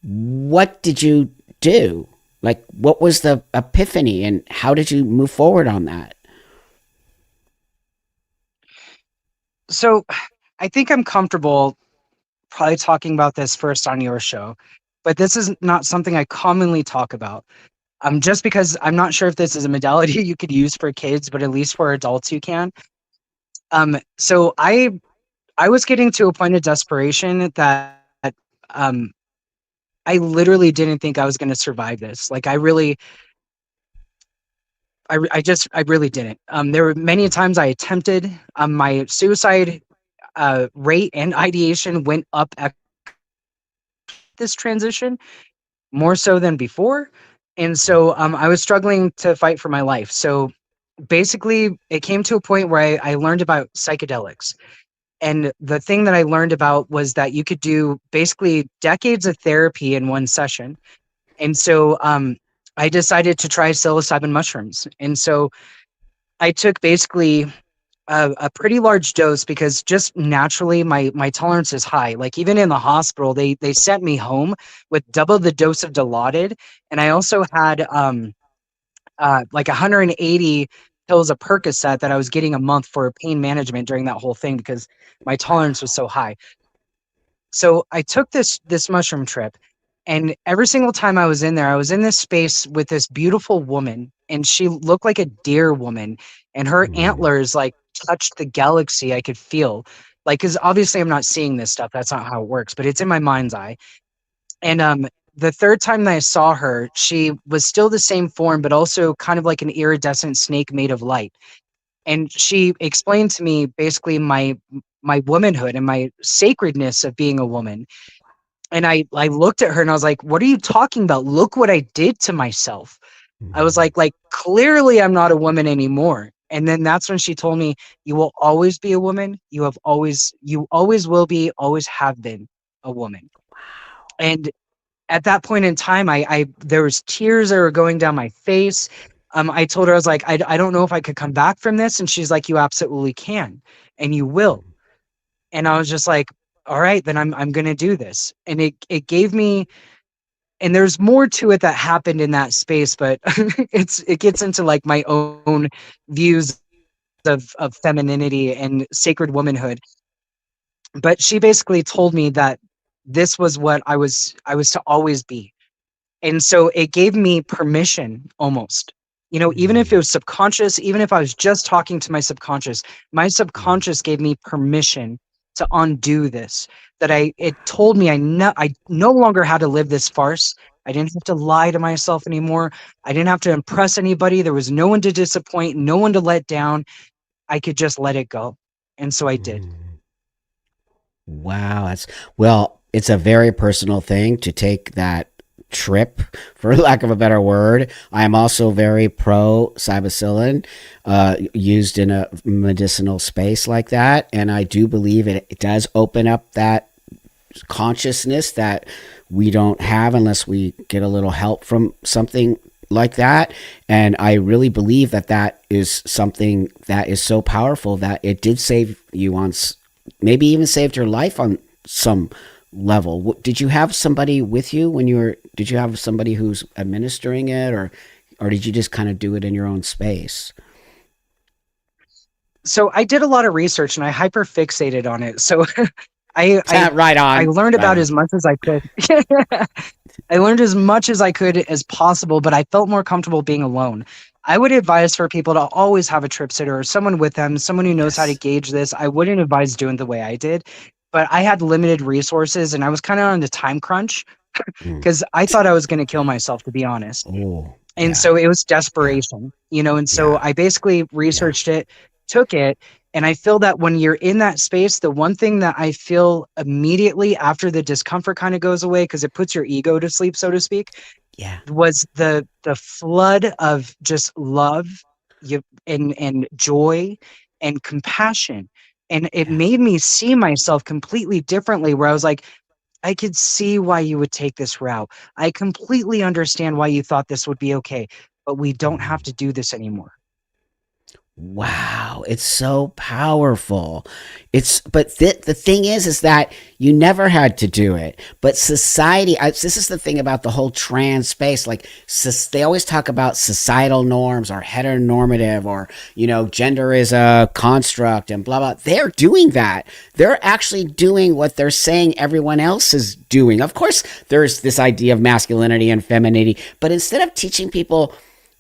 what did you do? Like, what was the epiphany and how did you move forward on that? So I think I'm comfortable probably talking about this first on your show, but this is not something I commonly talk about. Just because I'm not sure if this is a modality you could use for kids, but at least for adults you can. So I was getting to a point of desperation that um I literally didn't think I was going to survive this. Like I really didn't. There were many times I attempted. My suicide rate and ideation went up at this transition more so than before. And so I was struggling to fight for my life. So basically, it came to a point where I learned about psychedelics. And the thing that I learned about was that you could do basically decades of therapy in one session. And so I decided to try psilocybin mushrooms. And so I took basically a pretty large dose because just naturally my tolerance is high. Like even in the hospital, they sent me home with double the dose of Dilaudid, and I also had like 180 pills of Percocet that I was getting a month for pain management during that whole thing because my tolerance was so high. So I took this mushroom trip, and every single time I was in there, I was in this space with this beautiful woman, and she looked like a deer woman, and her Mm. antlers like touched the galaxy. I could feel, like, because obviously I'm not seeing this stuff. That's not how it works, but it's in my mind's eye. And the third time that I saw her, she was still the same form, but also kind of like an iridescent snake made of light. And she explained to me basically my womanhood and my sacredness of being a woman. And I looked at her and I was like, "What are you talking about? Look what I did to myself." I was Mm. like clearly I'm not a woman anymore. And then that's when she told me, "You will always be a woman. You always will be, always have been a woman." And at that point in time, I there was tears that were going down my face. I told her, I was like, I don't know if I could come back from this. And she's like, "You absolutely can, and you will." And I was just like, "All right, then I'm gonna do this." And it gave me, and there's more to it that happened in that space, but it gets into like my own views of femininity and sacred womanhood. But she basically told me that this was what I was to always be. And so it gave me permission almost. Even if it Mm. was subconscious, even if I was just talking to my Mm. subconscious gave me permission to undo this. That it told me I no longer had to live this farce. I didn't have to lie to myself anymore. I didn't have to impress anybody. There was no one to disappoint, no one to let down. I could just let it go. And so I did. Mm. Wow, that's well, it's a very personal thing to take that trip, for lack of a better word. I am also very pro psilocybin, used in a medicinal space like that, and I do believe it does open up that consciousness that we don't have unless we get a little help from something like that. And I really believe that that is something that is so powerful that it did save you on, maybe even saved your life on some level. Did you have somebody with you when you were? Did you have somebody who's administering it, or did you just kind of do it in your own space? So I did a lot of research and I hyper fixated on it. So I I Right I on, learned right about on. as much as I could. I learned as much as I could as possible, but I felt more comfortable being alone. I would advise for people to always have a trip sitter or someone with them, someone who knows how to Yes. gauge this. I wouldn't advise doing the way I did, but I had limited resources and I was kind of on the time crunch Mm. because I thought I was going to kill myself, to be honest. Oh, And yeah, so it was yeah, desperation, and so yeah, I basically yeah. researched it, took it, and I feel that when you're in that space, the one thing that I feel immediately after the discomfort kind of goes away because it puts your ego to sleep, so to speak, Yeah. was the flood of just love, and joy and compassion. And it Yeah. made me see myself completely differently, where I was like, I could see why you would take this route. I completely understand why you thought this would be okay, but we don't have Mhm. to do this anymore. Wow, it's so powerful. It's but the thing is that you never had to do it. But society, this is the thing about the whole trans space. Like they always talk about societal norms or heteronormative or gender is a construct and blah blah. They're doing that. They're actually doing what they're saying everyone else is doing. Of course, there's this idea of masculinity and femininity, but instead of teaching people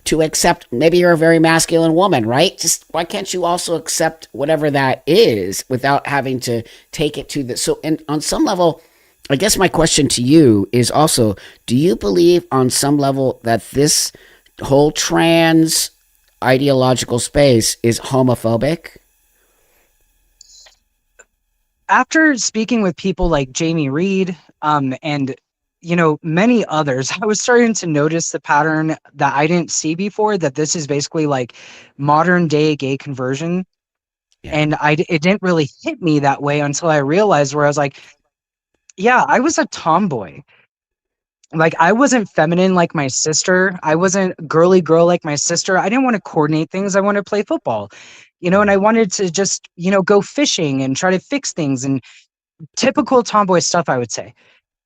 to accept, maybe you're a very masculine woman, right? Just why can't you also accept whatever that is without having to take it to the so and on some level, I guess my question to you is also, do you believe on some level that this whole trans ideological space is homophobic? After speaking with people like Jamie Reed, and many others, I was starting to notice the pattern that I didn't see before, that this is basically like modern day gay conversion. Yeah. And it didn't really hit me that way until I realized, where I was like, yeah, I was a tomboy. Like, I wasn't feminine like my sister. I wasn't girly girl like my sister. I didn't want to coordinate things. I wanted to play football, and I wanted to just, go fishing and try to fix things and typical tomboy stuff, I would say.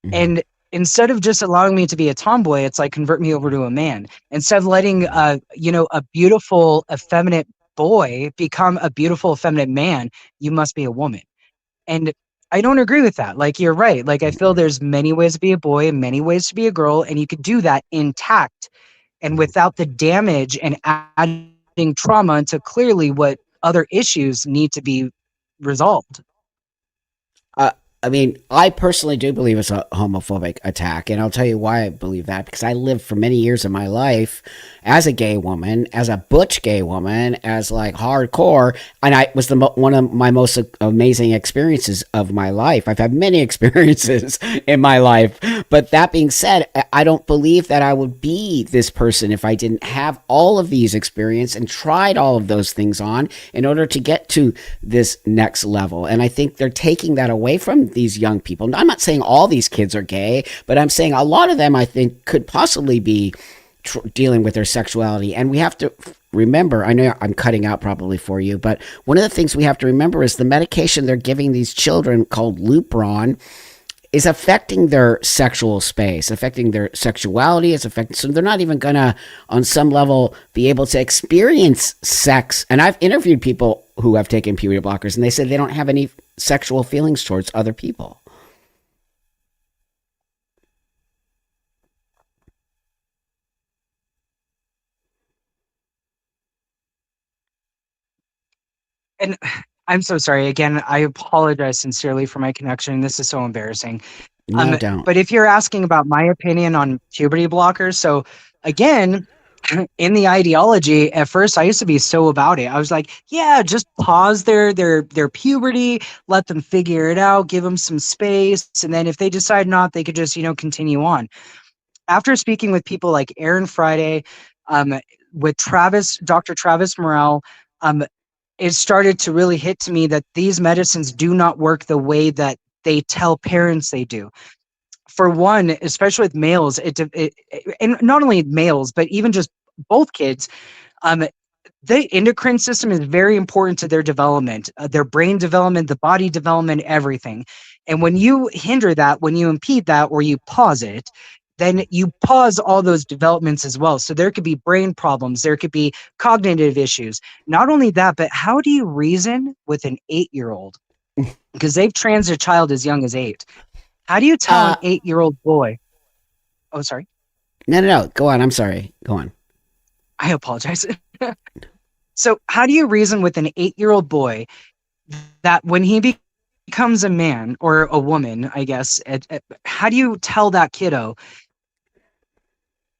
Mm-hmm. And instead of just allowing me to be a tomboy, it's like convert me over to a man. Instead of letting a beautiful, effeminate boy become a beautiful, effeminate man, you must be a woman. And I don't agree with that. Like, you're right. Like, I feel Mm-hmm. there's many ways to be a boy and many ways to be a girl, and you could do that intact and without the damage and adding trauma into clearly what other issues need to be resolved. Uh, I mean, I personally do believe it's a homophobic attack, and I'll tell you why I believe that. Because I lived for many years of my life as a gay woman, as a butch gay woman, as like hardcore, and I was one of my most amazing experiences of my life. I've had many experiences in my life, but that being said, I don't believe that I would be this person if I didn't have all of these experiences and tried all of those things on in order to get to this next level. And I think they're taking that away from these young people. I'm not saying all these kids are gay, but I'm saying a lot of them, I think, could possibly be dealing with their sexuality. And we have to remember, I know I'm cutting out probably for you, but one of the things we have to remember is the medication they're giving these children called Lupron is affecting their sexual space, affecting their sexuality. It's affecting, so they're not even gonna, on some level, be able to experience sex. And I've interviewed people who have taken puberty blockers, and they said they don't have any sexual feelings towards other people. And I'm so sorry. Again, I apologize sincerely for my connection. This is so embarrassing. No, don't. But if you're asking about my opinion on puberty blockers, so again, in the ideology, at first I used to be so about it. I was like, yeah, just pause their puberty, let them figure it out, give them some space, and then if they decide not, they could just, continue on. After speaking with people like Aaron Friday, um, with Dr. Travis Morrell, um, it started to really hit to me that these medicines do not work the way that they tell parents they do. For one, especially with males, and not only males, but even just both kids, um, the endocrine system is very important to their development, their brain development, the body development, everything. And when you hinder that, when you impede that, or you pause it, then you pause all those developments as well. So there could be brain problems, there could be cognitive issues. Not only that, but how do you reason with an 8-year-old? Because they've trans a child as young as 8. How do you tell Uh, an 8-year-old boy? Oh, sorry. no, no, no. Go on. I'm sorry. Go on. I apologize. So, how do you reason with an 8-year-old boy that when he becomes a man or a woman, I guess, how do you tell that kiddo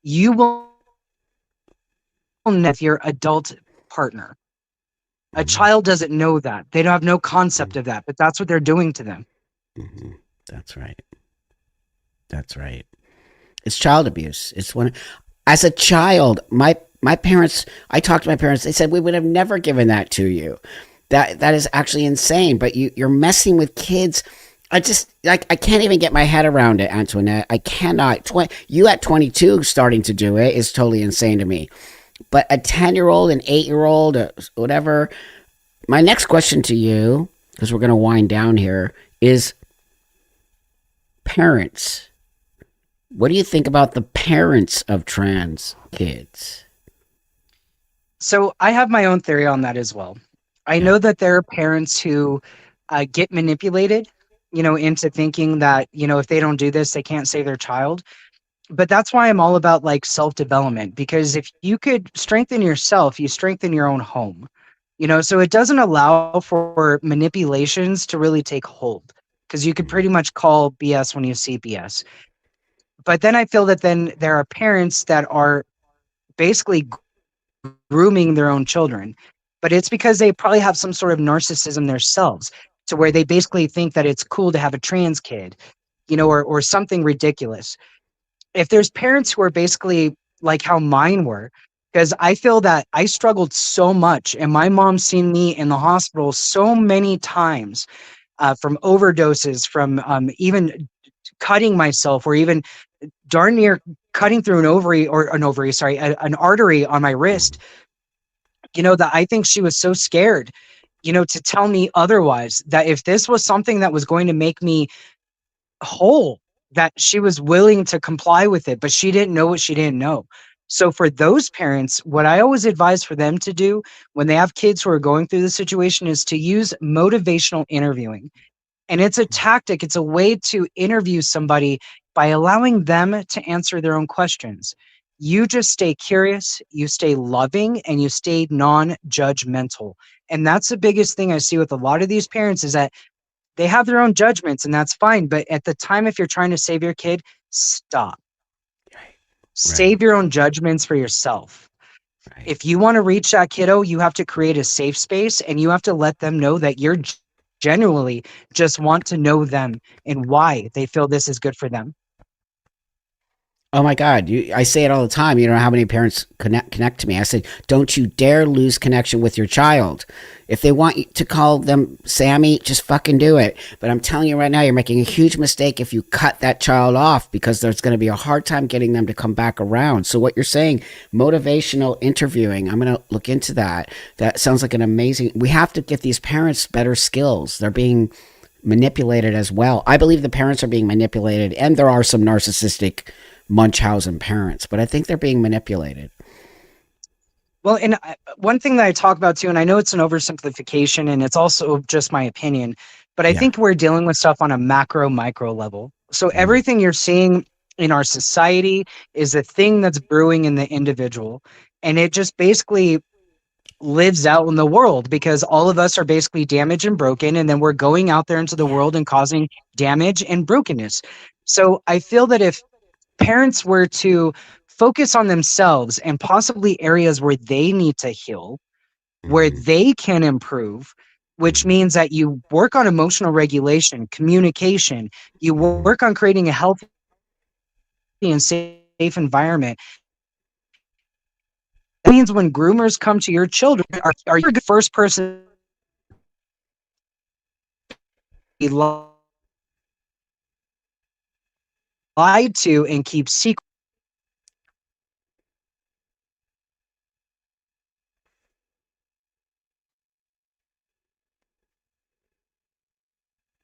you will with your adult partner? A Mhm, child doesn't know that. They don't have no mhm, concept of that, but that's what they're doing to them. mhm. That's right. That's right. It's child abuse. It's one. As a child, my parents. I talked to my parents. They said we would have never given that to you. That is actually insane. But you're messing with kids. I just like I can't even get my head around it, Antoinette. I cannot. You at 22 starting to do it is totally insane to me. But a 10-year-old, an 8-year-old, whatever. My next question to you, because we're going to wind down here, is parents. What do you think about the parents of trans kids? So, I have my own theory on that as well. I Yeah. know that there are parents who get manipulated, into thinking that, if they don't do this, they can't save their child. But that's why I'm all about like self development, because if you could strengthen yourself, you strengthen your own home. So it doesn't allow for manipulations to really take hold, because you could Mhm. pretty much call BS when you see BS. But then I feel that then there are parents that are basically grooming their own children, but it's because they probably have some sort of narcissism themselves, to where they basically think that it's cool to have a trans kid, or something ridiculous. If there's parents who are basically like how mine were, because I feel that I struggled so much, and my mom's seen me in the hospital so many times, from overdoses, from even cutting myself, or even darn near cutting through an ovary, sorry, an artery on my wrist. That I think she was so scared, to tell me otherwise, that if this was something that was going to make me whole, that she was willing to comply with it, but she didn't know what she didn't know. So for those parents, what I always advise for them to do when they have kids who are going through this situation is to use motivational interviewing. And it's a tactic, it's a way to interview somebody by allowing them to answer their own questions. You just stay curious, you stay loving, and you stay non-judgmental. And that's the biggest thing I see with a lot of these parents, is that they have their own judgments, and that's fine. But at the time, if you're trying to save your kid, stop. Right. Save your own judgments for yourself. Right. If you want to reach that kiddo, you have to create a safe space, and you have to let them know that you're genuinely just want to know them and why they feel this is good for them. Oh my God! I say it all the time. You know how many parents connect to me. I said, "Don't you dare lose connection with your child. If they want you to call them Sammy, just fucking do it." But I'm telling you right now, you're making a huge mistake if you cut that child off, because there's going to be a hard time getting them to come back around. So what you're saying, motivational interviewing, I'm going to look into that. That sounds like an amazing. We have to get these parents better skills. They're being manipulated as well. I believe the parents are being manipulated, and there are some narcissistic Munchausen parents, but I think they're being manipulated. Well, and one thing that I talk about too, and I know it's an oversimplification and it's also just my opinion, but I Yeah. think we're dealing with stuff on a macro, micro level. So Mm, everything you're seeing in our society is a thing that's brewing in the individual. And it just basically lives out in the world, because all of us are basically damaged and broken. And then we're going out there into the yeah. world and causing damage and brokenness. So I feel that if parents were to focus on themselves and possibly areas where they need to heal, where Hmm. they can improve, which Hmm. means that you work on emotional regulation, communication, you Hmm. work on creating a healthy and safe environment. That means when groomers come to your children, are you the first person to be lied to and keep secret?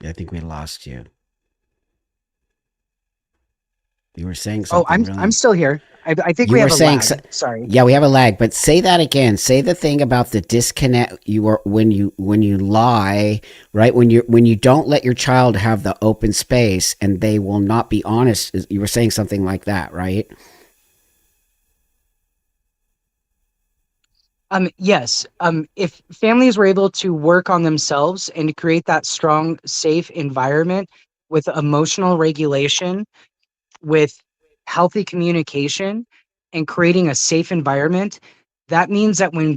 I think we lost you. You were saying Oh, something I'm really. still here. I think You we were have a saying, lag. Sorry. yeah, we have a lag, but say that again. Say the thing about the disconnect. You are when you lie, right? When you don't let your child have the open space, and they will not be honest. You were saying something like that, right? Yes. If families were able to work on themselves and create that strong, safe environment with emotional regulation, with healthy communication, and creating a safe environment, that means that when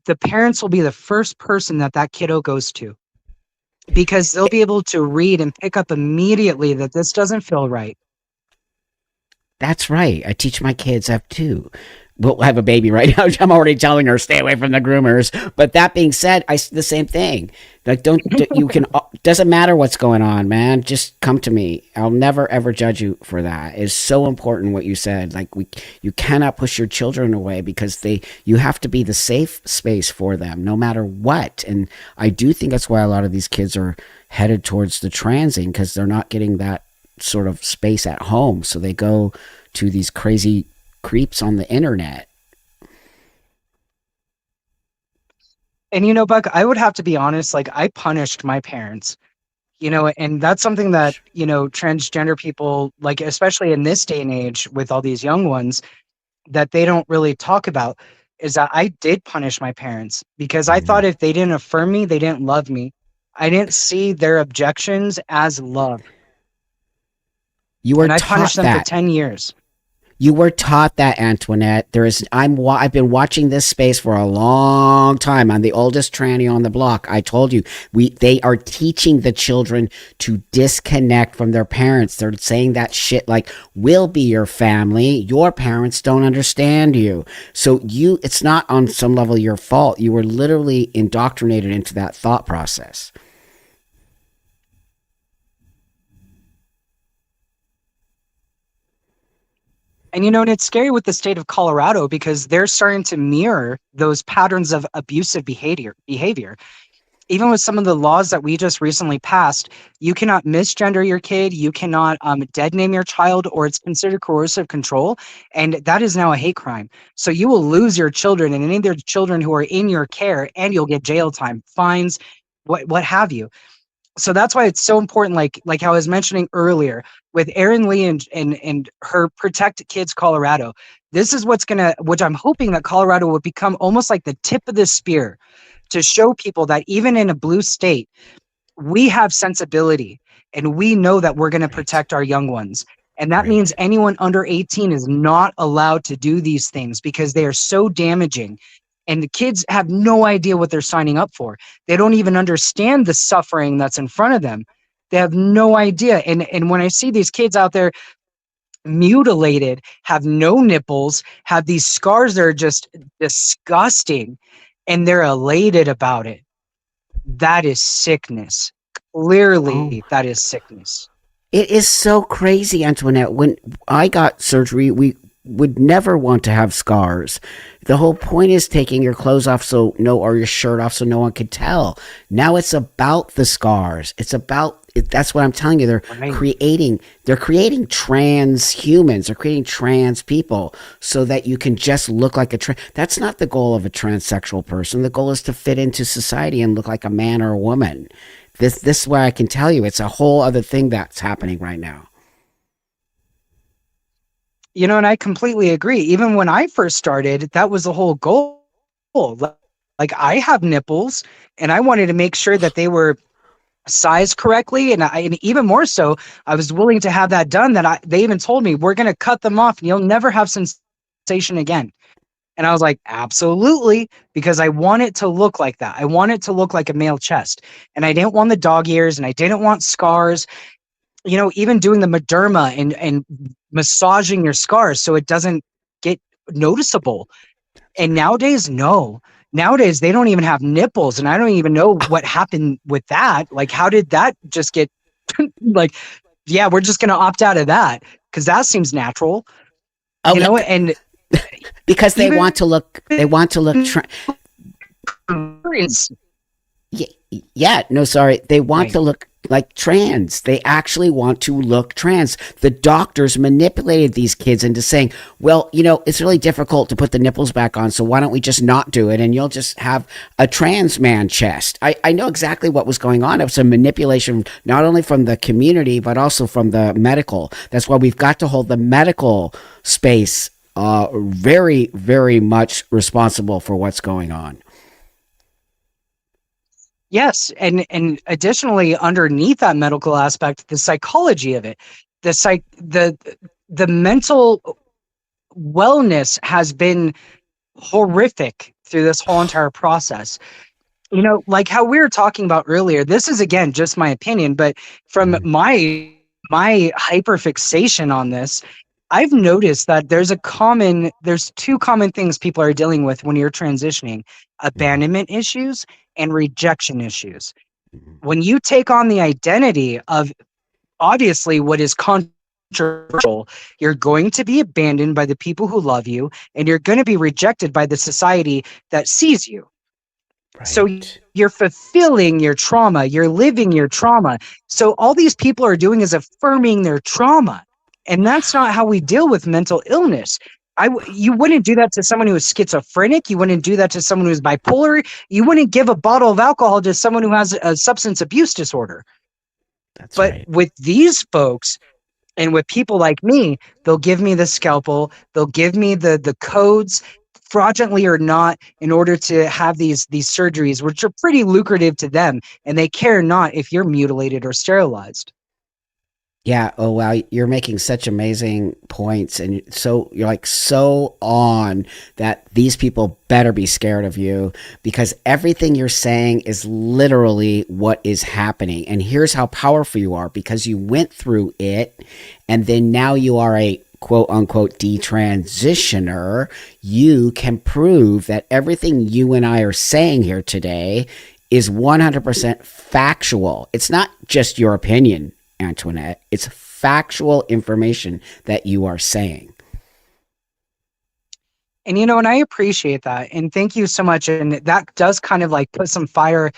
the parents will be the first person that that kiddo goes to, because they'll be able to read and pick up immediately that this doesn't feel right. That's right. I teach my kids. I have two. We'll have a baby right now. I'm already telling her stay away from the groomers. But that being said, the same thing. Like you can doesn't matter what's going on, man. Just come to me. I'll never ever judge you for that. It's so important what you said. Like you cannot push your children away because you have to be the safe space for them no matter what. And I do think that's why a lot of these kids are headed towards the transing because they're not getting that sort of space at home. So they go to these crazy creeps on the internet. And Buck, I would have to be honest, like I punished my parents, and that's something that, transgender people, like especially in this day and age with all these young ones, that they don't really talk about is that I did punish my parents because I thought Mm. if they didn't affirm me, they didn't love me. I didn't see their objections as love. You were And I punished taught them for that. 10 years. You were taught that, Antoinette. I've been watching this space for a long time. I'm the oldest tranny on the block. I told you, they are teaching the children to disconnect from their parents. They're saying that shit like, "We'll be your family. Your parents don't understand you." So it's not on some level your fault. You were literally indoctrinated into that thought process. And it's scary with the state of Colorado because they're starting to mirror those patterns of abusive behavior. Even with some of the laws that we just recently passed, you cannot misgender your kid, you cannot dead name your child, or it's considered coercive control, and that is now a hate crime. So you will lose your children and any of their children who are in your care, and you'll get jail time, fines, what have you. So that's why it's so important, like how I was mentioning earlier with Erin Lee and her Protect Kids Colorado. This is which I'm hoping that Colorado would become almost like the tip of the spear to show people that even in a blue state, we have sensibility and we know that we're going to Right. protect our young ones. And that Right. means anyone under 18 is not allowed to do these things because they are so damaging. And the kids have no idea what they're signing up for. They don't even understand the suffering that's in front of them. They have no idea. And when I see these kids out there mutilated, have no nipples, have these scars that are just disgusting, and they're elated about it, that is sickness. Oh, Clearly, that is sickness. it is so crazy, Antoinette. When I got surgery, we would never want to have scars. The whole point is taking your clothes off or your shirt off so no one could tell. Now it's about the scars. It's about that's what I'm telling you. Right. They're creating trans humans. They're creating trans people so that you can just look like a trans. That's not the goal of a transsexual person. The goal is to fit into society and look like a man or a woman. This is why I can tell you it's a whole other thing that's happening right now. And I completely agree. Even when I first started, that was the whole goal. Like I have nipples and I wanted to make sure that they were sized correctly. And even more so, I was willing to have that done they even told me we're going to cut them off and you'll never have sensation again. And I was like, absolutely, because I want it to look like that. I want it to look like a male chest. And I didn't want the dog ears and I didn't want scars. Even doing the Mederma and massaging your scars so it doesn't get noticeable. And nowadays, no. Nowadays, they don't even have nipples. And I don't even know what happened with that. Like, how did that just get like, yeah, we're just going to opt out of that because that seems natural, Oh yeah, and because even they want to look. Yeah, yeah, no, sorry. They want Right. to look like trans. They actually want to look trans. The doctors manipulated these kids into saying, well, it's really difficult to put the nipples back on, so why don't we just not do it and you'll just have a trans man chest? I know exactly what was going on. It was a manipulation, not only from the community, but also from the medical. That's why we've got to hold the medical space very, very much responsible for what's going on. Yes, and additionally, underneath that medical aspect, the psychology of it, the mental wellness has been horrific through this whole entire process. Like how we were talking about earlier, this is again just my opinion, but from Mm, my hyperfixation on this, I've noticed that there's two common things people are dealing with when you're transitioning: mhm, abandonment issues and rejection issues. mhm. When you take on the identity of obviously what is controversial, you're going to be abandoned by the people who love you, and you're going to be rejected by the society that sees you. So Right. you're fulfilling your trauma, you're living your trauma. So all these people are doing is affirming their trauma. And that's not how we deal with mental illness. You wouldn't do that to someone who is schizophrenic. You wouldn't do that to someone who's bipolar. You wouldn't give a bottle of alcohol to someone who has a substance abuse disorder. That's But right. with these folks, and with people like me, they'll give me the scalpel, they'll give me the codes, fraudulently or not, in order to have these surgeries, which are pretty lucrative to them, and they care not if you're mutilated or sterilized. Yeah. Oh, wow. You're making such amazing points. And you're like so on that these people better be scared of you because everything you're saying is literally what is happening. And here's how powerful you are because you went through it and then now you are a quote unquote detransitioner. You can prove that everything you and I are saying here today is 100% factual. It's not just your opinion, Antoinette. It's factual information that you are saying. And I appreciate that, and thank you so much. And that does kind of like put some fire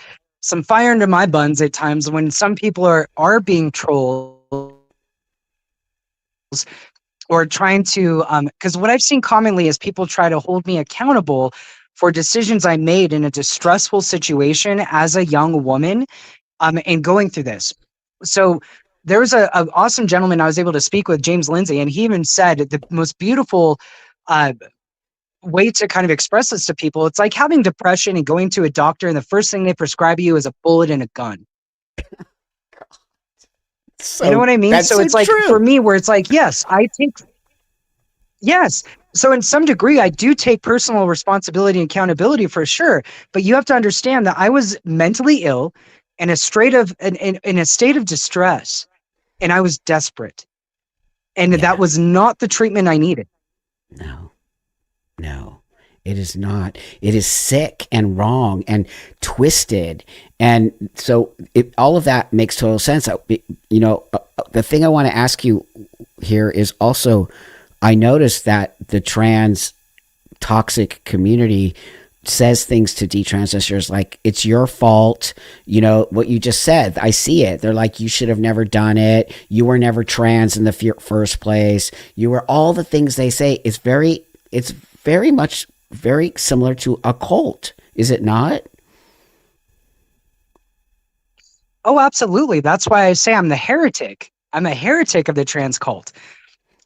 into my buns at times when some people are being trolled or trying to because what I've seen commonly is people try to hold me accountable for decisions I made in a distressful situation as a young woman, and going through this. So there was a awesome gentleman I was able to speak with, James Lindsay, and he even said the most beautiful uh, way to kind of express this to people. It's like having depression and going to a doctor, and the first thing they prescribe you is a bullet and a gun. You know So what I mean? that's So so it's like for true. me, where it's like, yes, I take yes. So in some degree, I do take personal responsibility and accountability for sure. But you have to understand that I was mentally ill in a state of distress, and I was desperate. And that Yeah. was not the treatment I needed. No. No. It is not. It is sick and wrong and twisted. And so all of that makes total sense. The thing I want to ask you here is also I noticed that the trans toxic community says things to detransitioners like it's your fault. What you just said, I see it. They're like, you should have never done it, you were never trans in the first place, you were all the things they say. It's very much very similar to a cult, is it not? Oh, absolutely. That's why I say I'm the heretic. I'm a heretic of the trans cult.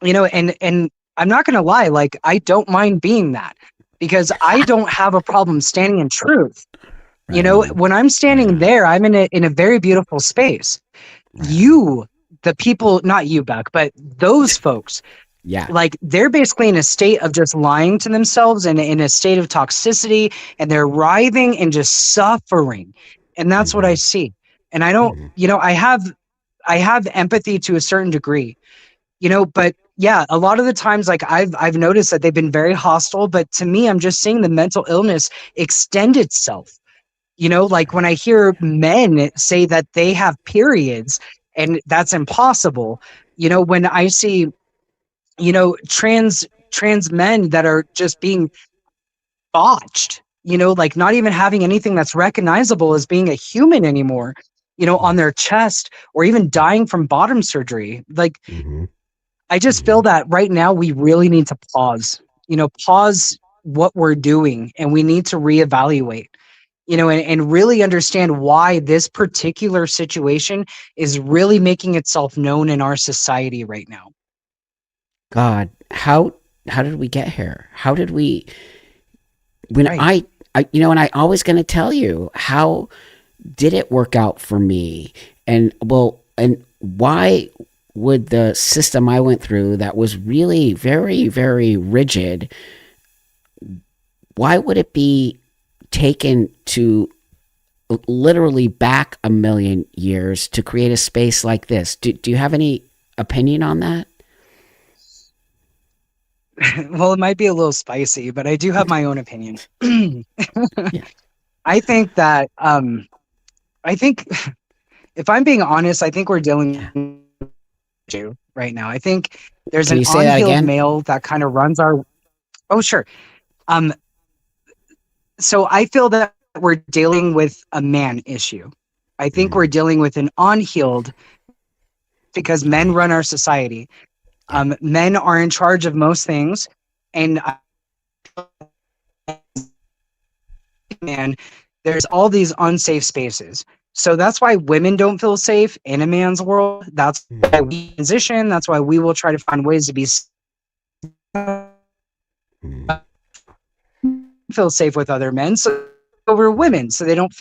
And I'm not going to lie, like I don't mind being that because I don't have a problem standing in truth. Right on. When I'm Right standing on. there, I'm in a very beautiful space. Right on. You, the people, not you, Buck, but those folks, Yeah. like they're basically in a state of just lying to themselves and in a state of toxicity, and they're writhing and just suffering. And that's what I Mm-hmm. see. And I don't, Mm-hmm. I have empathy to a certain degree, but yeah, a lot of the times like I've noticed that they've been very hostile, but to me I'm just seeing the mental illness extend itself. That's Like when right. I hear men say that they have periods and that's impossible. When I see, trans men that are just being botched, like not even having anything that's recognizable as being a human anymore, on their chest, or even dying from bottom surgery. Like, Mm-hmm. I just feel Mm-hmm. that right now we really need to pause what we're doing, and we need to reevaluate, and really understand why this particular situation is really making itself known in our society right now. God, how did we get here? How did we when Right. I and I always going to tell you, how did it work out for me? And well, and why would the system I went through that was really very, very rigid, why would it be taken to literally back a million years to create a space like this? Do you have any opinion on that? Well, it might be a little spicy, but I do have my own opinion. Yeah. I think that I think if I'm being honest, I think we're Yeah. dealing with you right now. I think there's Can an you say that unhealed again? male that kind of runs our. Oh, sure. Um, so I feel that we're dealing with a man issue. I think we're Mm, dealing with an unhealed, because men okay. run our society. Yeah. Men are in charge of most things, and man, there's all these unsafe spaces. So that's why women don't feel safe in a man's world. That's why Mm, we transition. That's why we will try to find ways to be mm. feel safe with other men, so over women, so they don't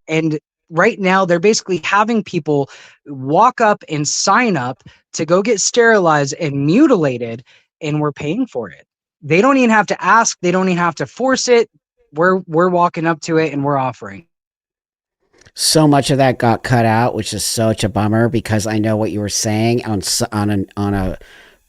and right now they're basically having people walk up and sign up to go get sterilized and mutilated, and we're paying for it. They don't even have to ask, they don't even have to force it. We're walking up to it and we're offering. So much of that got cut out, which is such a bummer because I know what you were saying on a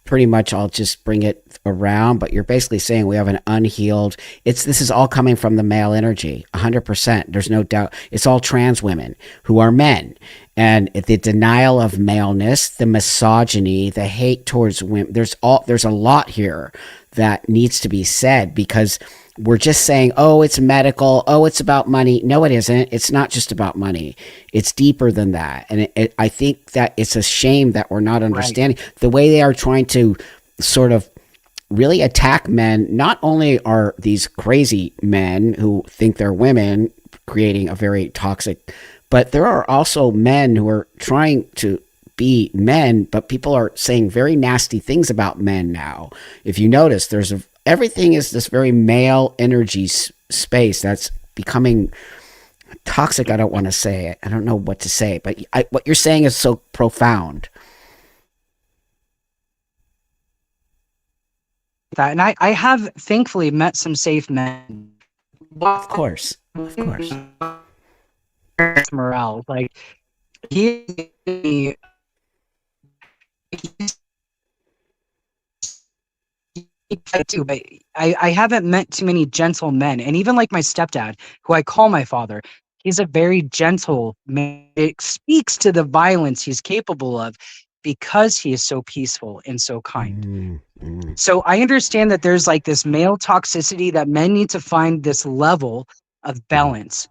pretty much. I'll just bring it around, but you're basically saying we have an unhealed. This is all coming from the male energy, 100%. There's no doubt. It's all trans women who are men, and the denial of maleness, the misogyny, the hate towards women. There's a lot here that needs to be said because we're just saying, oh, it's medical, oh, it's about money. No, it isn't. It's not just about money. It's deeper than that. And I think that it's a shame that we're not Right. understanding the way they are trying to sort of really attack men. Not only are these crazy men who think they're women creating a very toxic, but there are also men who are trying to be men, but people are saying very nasty things about men now. If you notice, everything is this very male energy space that's becoming toxic. I don't want to say it. I don't know what to say, but what you're saying is so profound. That, and I have thankfully met some safe men. Of course. Of course. Morale, like he too, but I haven't met too many gentle men. And even like my stepdad, who I call my father, he's a very gentle man. It speaks to the violence he's capable of because he is so peaceful and so kind. Mm, mm, So I understand that there's like this male toxicity that men need to find this level of mm, balance,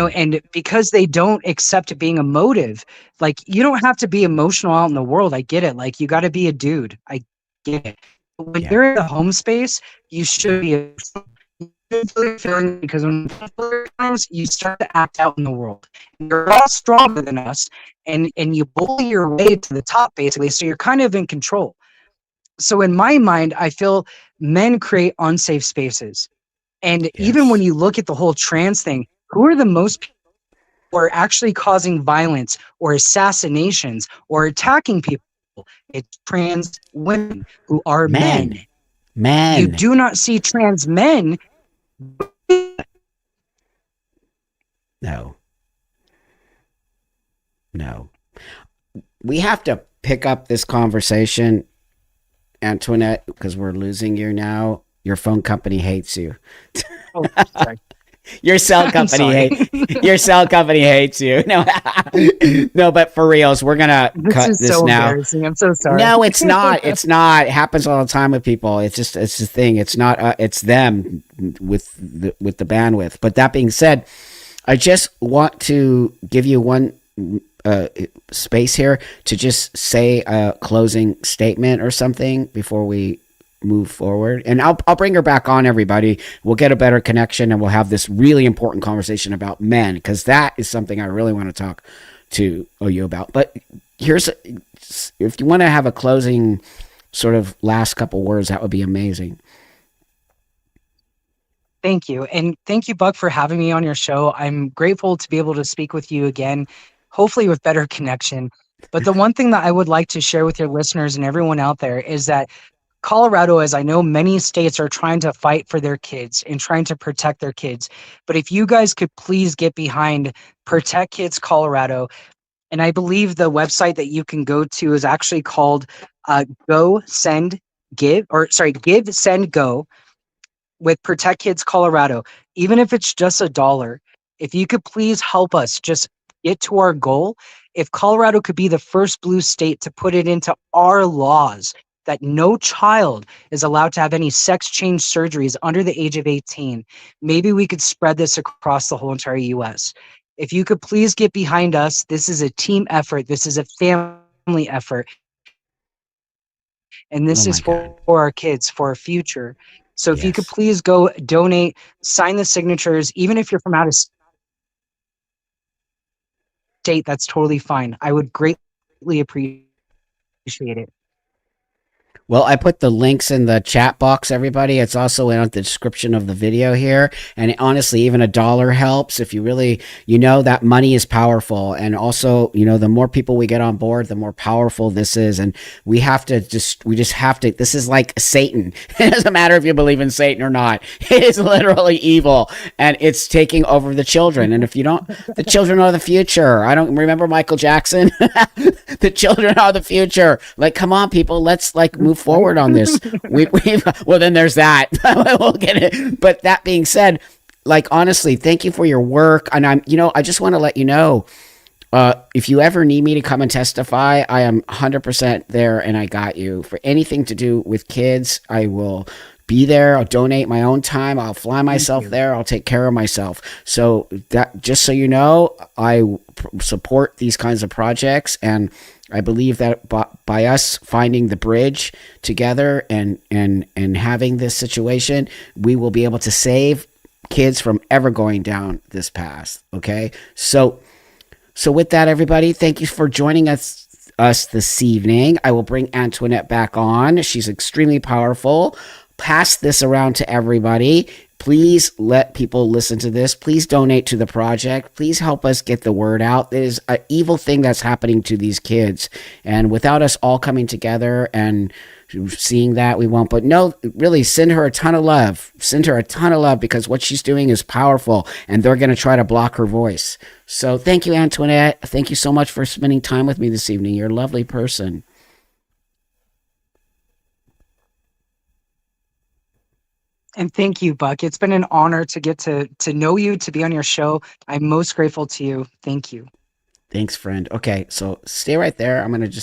mm. and because they don't accept being emotive, like you don't have to be emotional out in the world. I get it. Like you got to be a dude. I get it. But when Yeah. you're in the home space, you should Yeah. be feeling, because when times you start to act out in the world, you're all stronger than us, and you bully your way to the top basically. So you're kind of in control. So in my mind, I feel men create unsafe spaces. And even when Yes. you look at the whole trans thing, who are the most people who are actually causing violence or assassinations or attacking people? It's trans women who are men. Men. You Men. do not see trans men. No. No. We have to pick up this conversation Antoinette, because we're losing you now. Your phone company hates you. Oh, sorry. Your cell I'm company sorry. hate your cell company hates you. No, no, but for reals, we're gonna This cut is this so now. embarrassing. I'm so sorry. No, it's not. It's not. It happens all the time with people. It's the thing. It's not. It's them with the bandwidth. But that being said, I just want to give you one uh, space here to just say a closing statement or something before we move forward. And I'll bring her back on, everybody. We'll get a better connection and we'll have this really important conversation about men, because that is something I really want to talk to you about. But here's, if you want to have a closing sort of last couple words, that would be amazing. Thank you. And thank you, Buck, for having me on your show. I'm grateful to be able to speak with you again, hopefully with better connection. But the one thing that I would like to share with your listeners and everyone out there is that Colorado, as I know, many states are trying to fight for their kids and trying to protect their kids. But if you guys could please get behind Protect Kids Colorado, and I believe the website that you can go to is actually called Go Send Give, or sorry, Give Send Go with Protect Kids Colorado. Even if it's just $1, if you could please help us just get to our goal. If Colorado could be the first blue state to put it into our laws that no child is allowed to have any sex change surgeries under the age of 18, maybe we could spread this across the whole entire US. If you could please get behind us, this is a team effort, this is a family effort, and Oh this is my God. for our kids, for our future. So if you could Yes. please go donate, sign the signatures, even if you're from out of state, that's totally fine. I would greatly appreciate it. Well, I put the links in the chat box, everybody. It's also in the description of the video here. And honestly, even $1 helps. If you really, that money is powerful. And also, the more people we get on board, the more powerful this is. And we just have to, this is like Satan. It doesn't matter if you believe in Satan or not. It is literally evil and it's taking over the children. And if you don't, the children are the future. I don't remember Michael Jackson. The children are the future. Like, come on, people. Let's move forward on this. Well, then there's that. We'll get it. But that being said, honestly, thank you for your work. And I just want to let you know, if you ever need me to come and testify, I am 100% there and I got you. For anything to do with kids, I will be there. I'll donate my own time. I'll fly myself there. I'll take care of myself. So that, just so you know, I support these kinds of projects, and I believe that by us finding the bridge together and having this situation, we will be able to save kids from ever going down this path. Okay, so with that, everybody, thank you for joining us this evening. I will bring Antoinette back on. She's extremely powerful. Pass this around to everybody. Please let people listen to this. Please donate to the project. Please help us get the word out. There's an evil thing that's happening to these kids. And without us all coming together and seeing that, we won't. But no, really, send her a ton of love. Send her a ton of love, because what she's doing is powerful and they're going to try to block her voice. So thank you, Antoinette. Thank you so much for spending time with me this evening. You're a lovely person. And thank you, Buck. It's been an honor to get to know you, to be on your show. I'm most grateful to you. Thank you. Thanks, friend. Okay, so stay right there. I'm going to just